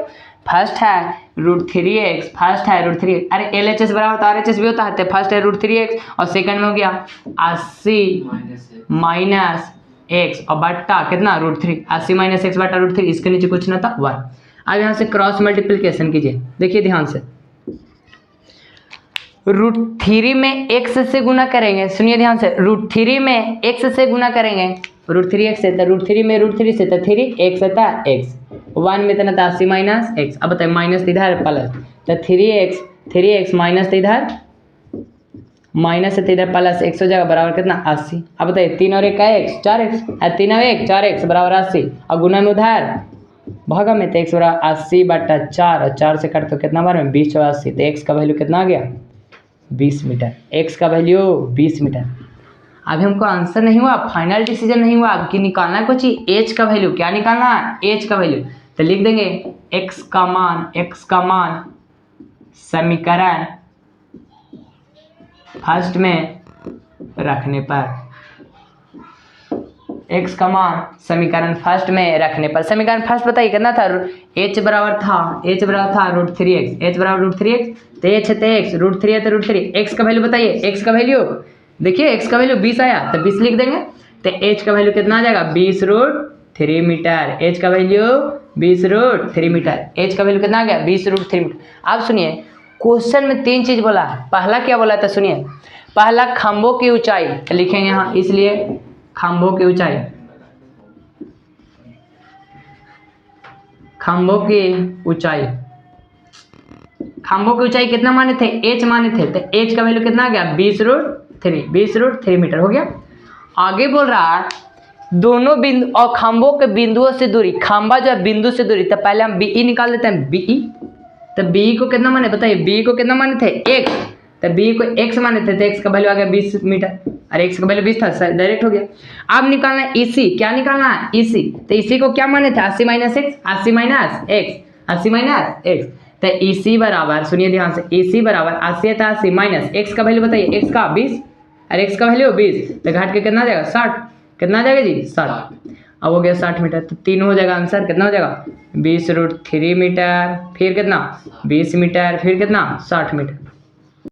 फर्स्ट है √3x, अरे LHS बराबर तो RHS भी होता है, तो फर्स्ट है √3x और सेकंड में हो गया 80 माइनस x और बट्टा कितना √3, 80 माइनस x बट्टा √3, इसके नीचे कुछ ना था 1। अब यहाँ से क्रॉस मल्टीप्लिकेशन कीजिए, देखिए ध्यान से √3 में x से गुना करेंगे, सुनिए ध्यान से, √3 में x से गुना करेंगे, √3x से तो √3 में √3 से तो 3x था x, 1 में इतना था 80 माइनस x। अब बताइए माइनस इधर प्लस, तो 3x माइनस इधर माइनस है इधर प्लस x हो जाएगा बराबर कितना 80। अब बताइए 3 और 1 का x 4x, 3 और 1 4x बराबर 80 और गुना में उधर भागा में, तो x बराबर 80 बटा 4 और 4 से कट तो कितना बार में 20 और 80, तो x का वैल्यू कितना आ गया 20 मीटर, x का वैल्यू 20 मीटर। अभी हमको आंसर नहीं हुआ, फाइनल डिसीजन नहीं हुआ, अब कि निकालना है कुछ h का वैल्यू, क्या निकालना है h का वैल्यू, तो लिख देंगे x का मान समीकरण फर्स्ट में रखने पर, x का मान समीकरण फर्स्ट में रखने पर, समीकरण फर्स्ट बताइए कितना था, h बराबर था √3x, h बराबर √3x, तो h है तो x, √3 है तो √3, x का वैल्यू बताइए, x का वैल्यू देखिए, x का वैल्यू 20 आया तो 20 लिख देंगे, तो h का वैल्यू कितना आ जाएगा 20√3 मीटर, h का वैल्यू 20√3 मीटर, h का वैल्यू कितना आ गया 20√3 मीटर। अब सुनिए क्वेश्चन में 3 चीज बोला है, पहला क्या बोला था सुनिए, पहला खंभों की ऊंचाई लिखेंगे यहाँ, इसलिए खंभों की ऊंचाई कितना माने थे h माने थे, तो h का वैल्यू कितना आ गया 20√3 मीटर हो गया। आगे बोल रहा है दोनों बिंदु और खंभों के बिंदुओं से दूरी, खंभा जो है बिंदु से दूरी, तो पहले हम BE निकाल देते हैं, BE, तो BE को कितना माने बताइए, BE को कितना माने थे x, तो BE को x माने थे, तो x का वैल्यू आ गया 20 मीटर, अरे x का वैल्यू 20 था डायरेक्ट हो गया। अब निकालना है EC, क्या निकालना है EC, तो EC को क्या माने थे 80 माइनस x, तो इसी बराबर, सुनिए ध्यान से, इसी बराबर 80 माइनस एक्स का वैल्यू बताइए, एक्स का 20 और एक्स का वैल्यू 20, तो घाट के कितना आ जाएगा 60, कितना आ जाएगा जी 60। अब हो गया 60 मीटर, तो 3 हो जाएगा आंसर, कितना हो जाएगा 20√3 मीटर, फिर कितना 20 मीटर, फिर कितना 60 मीटर।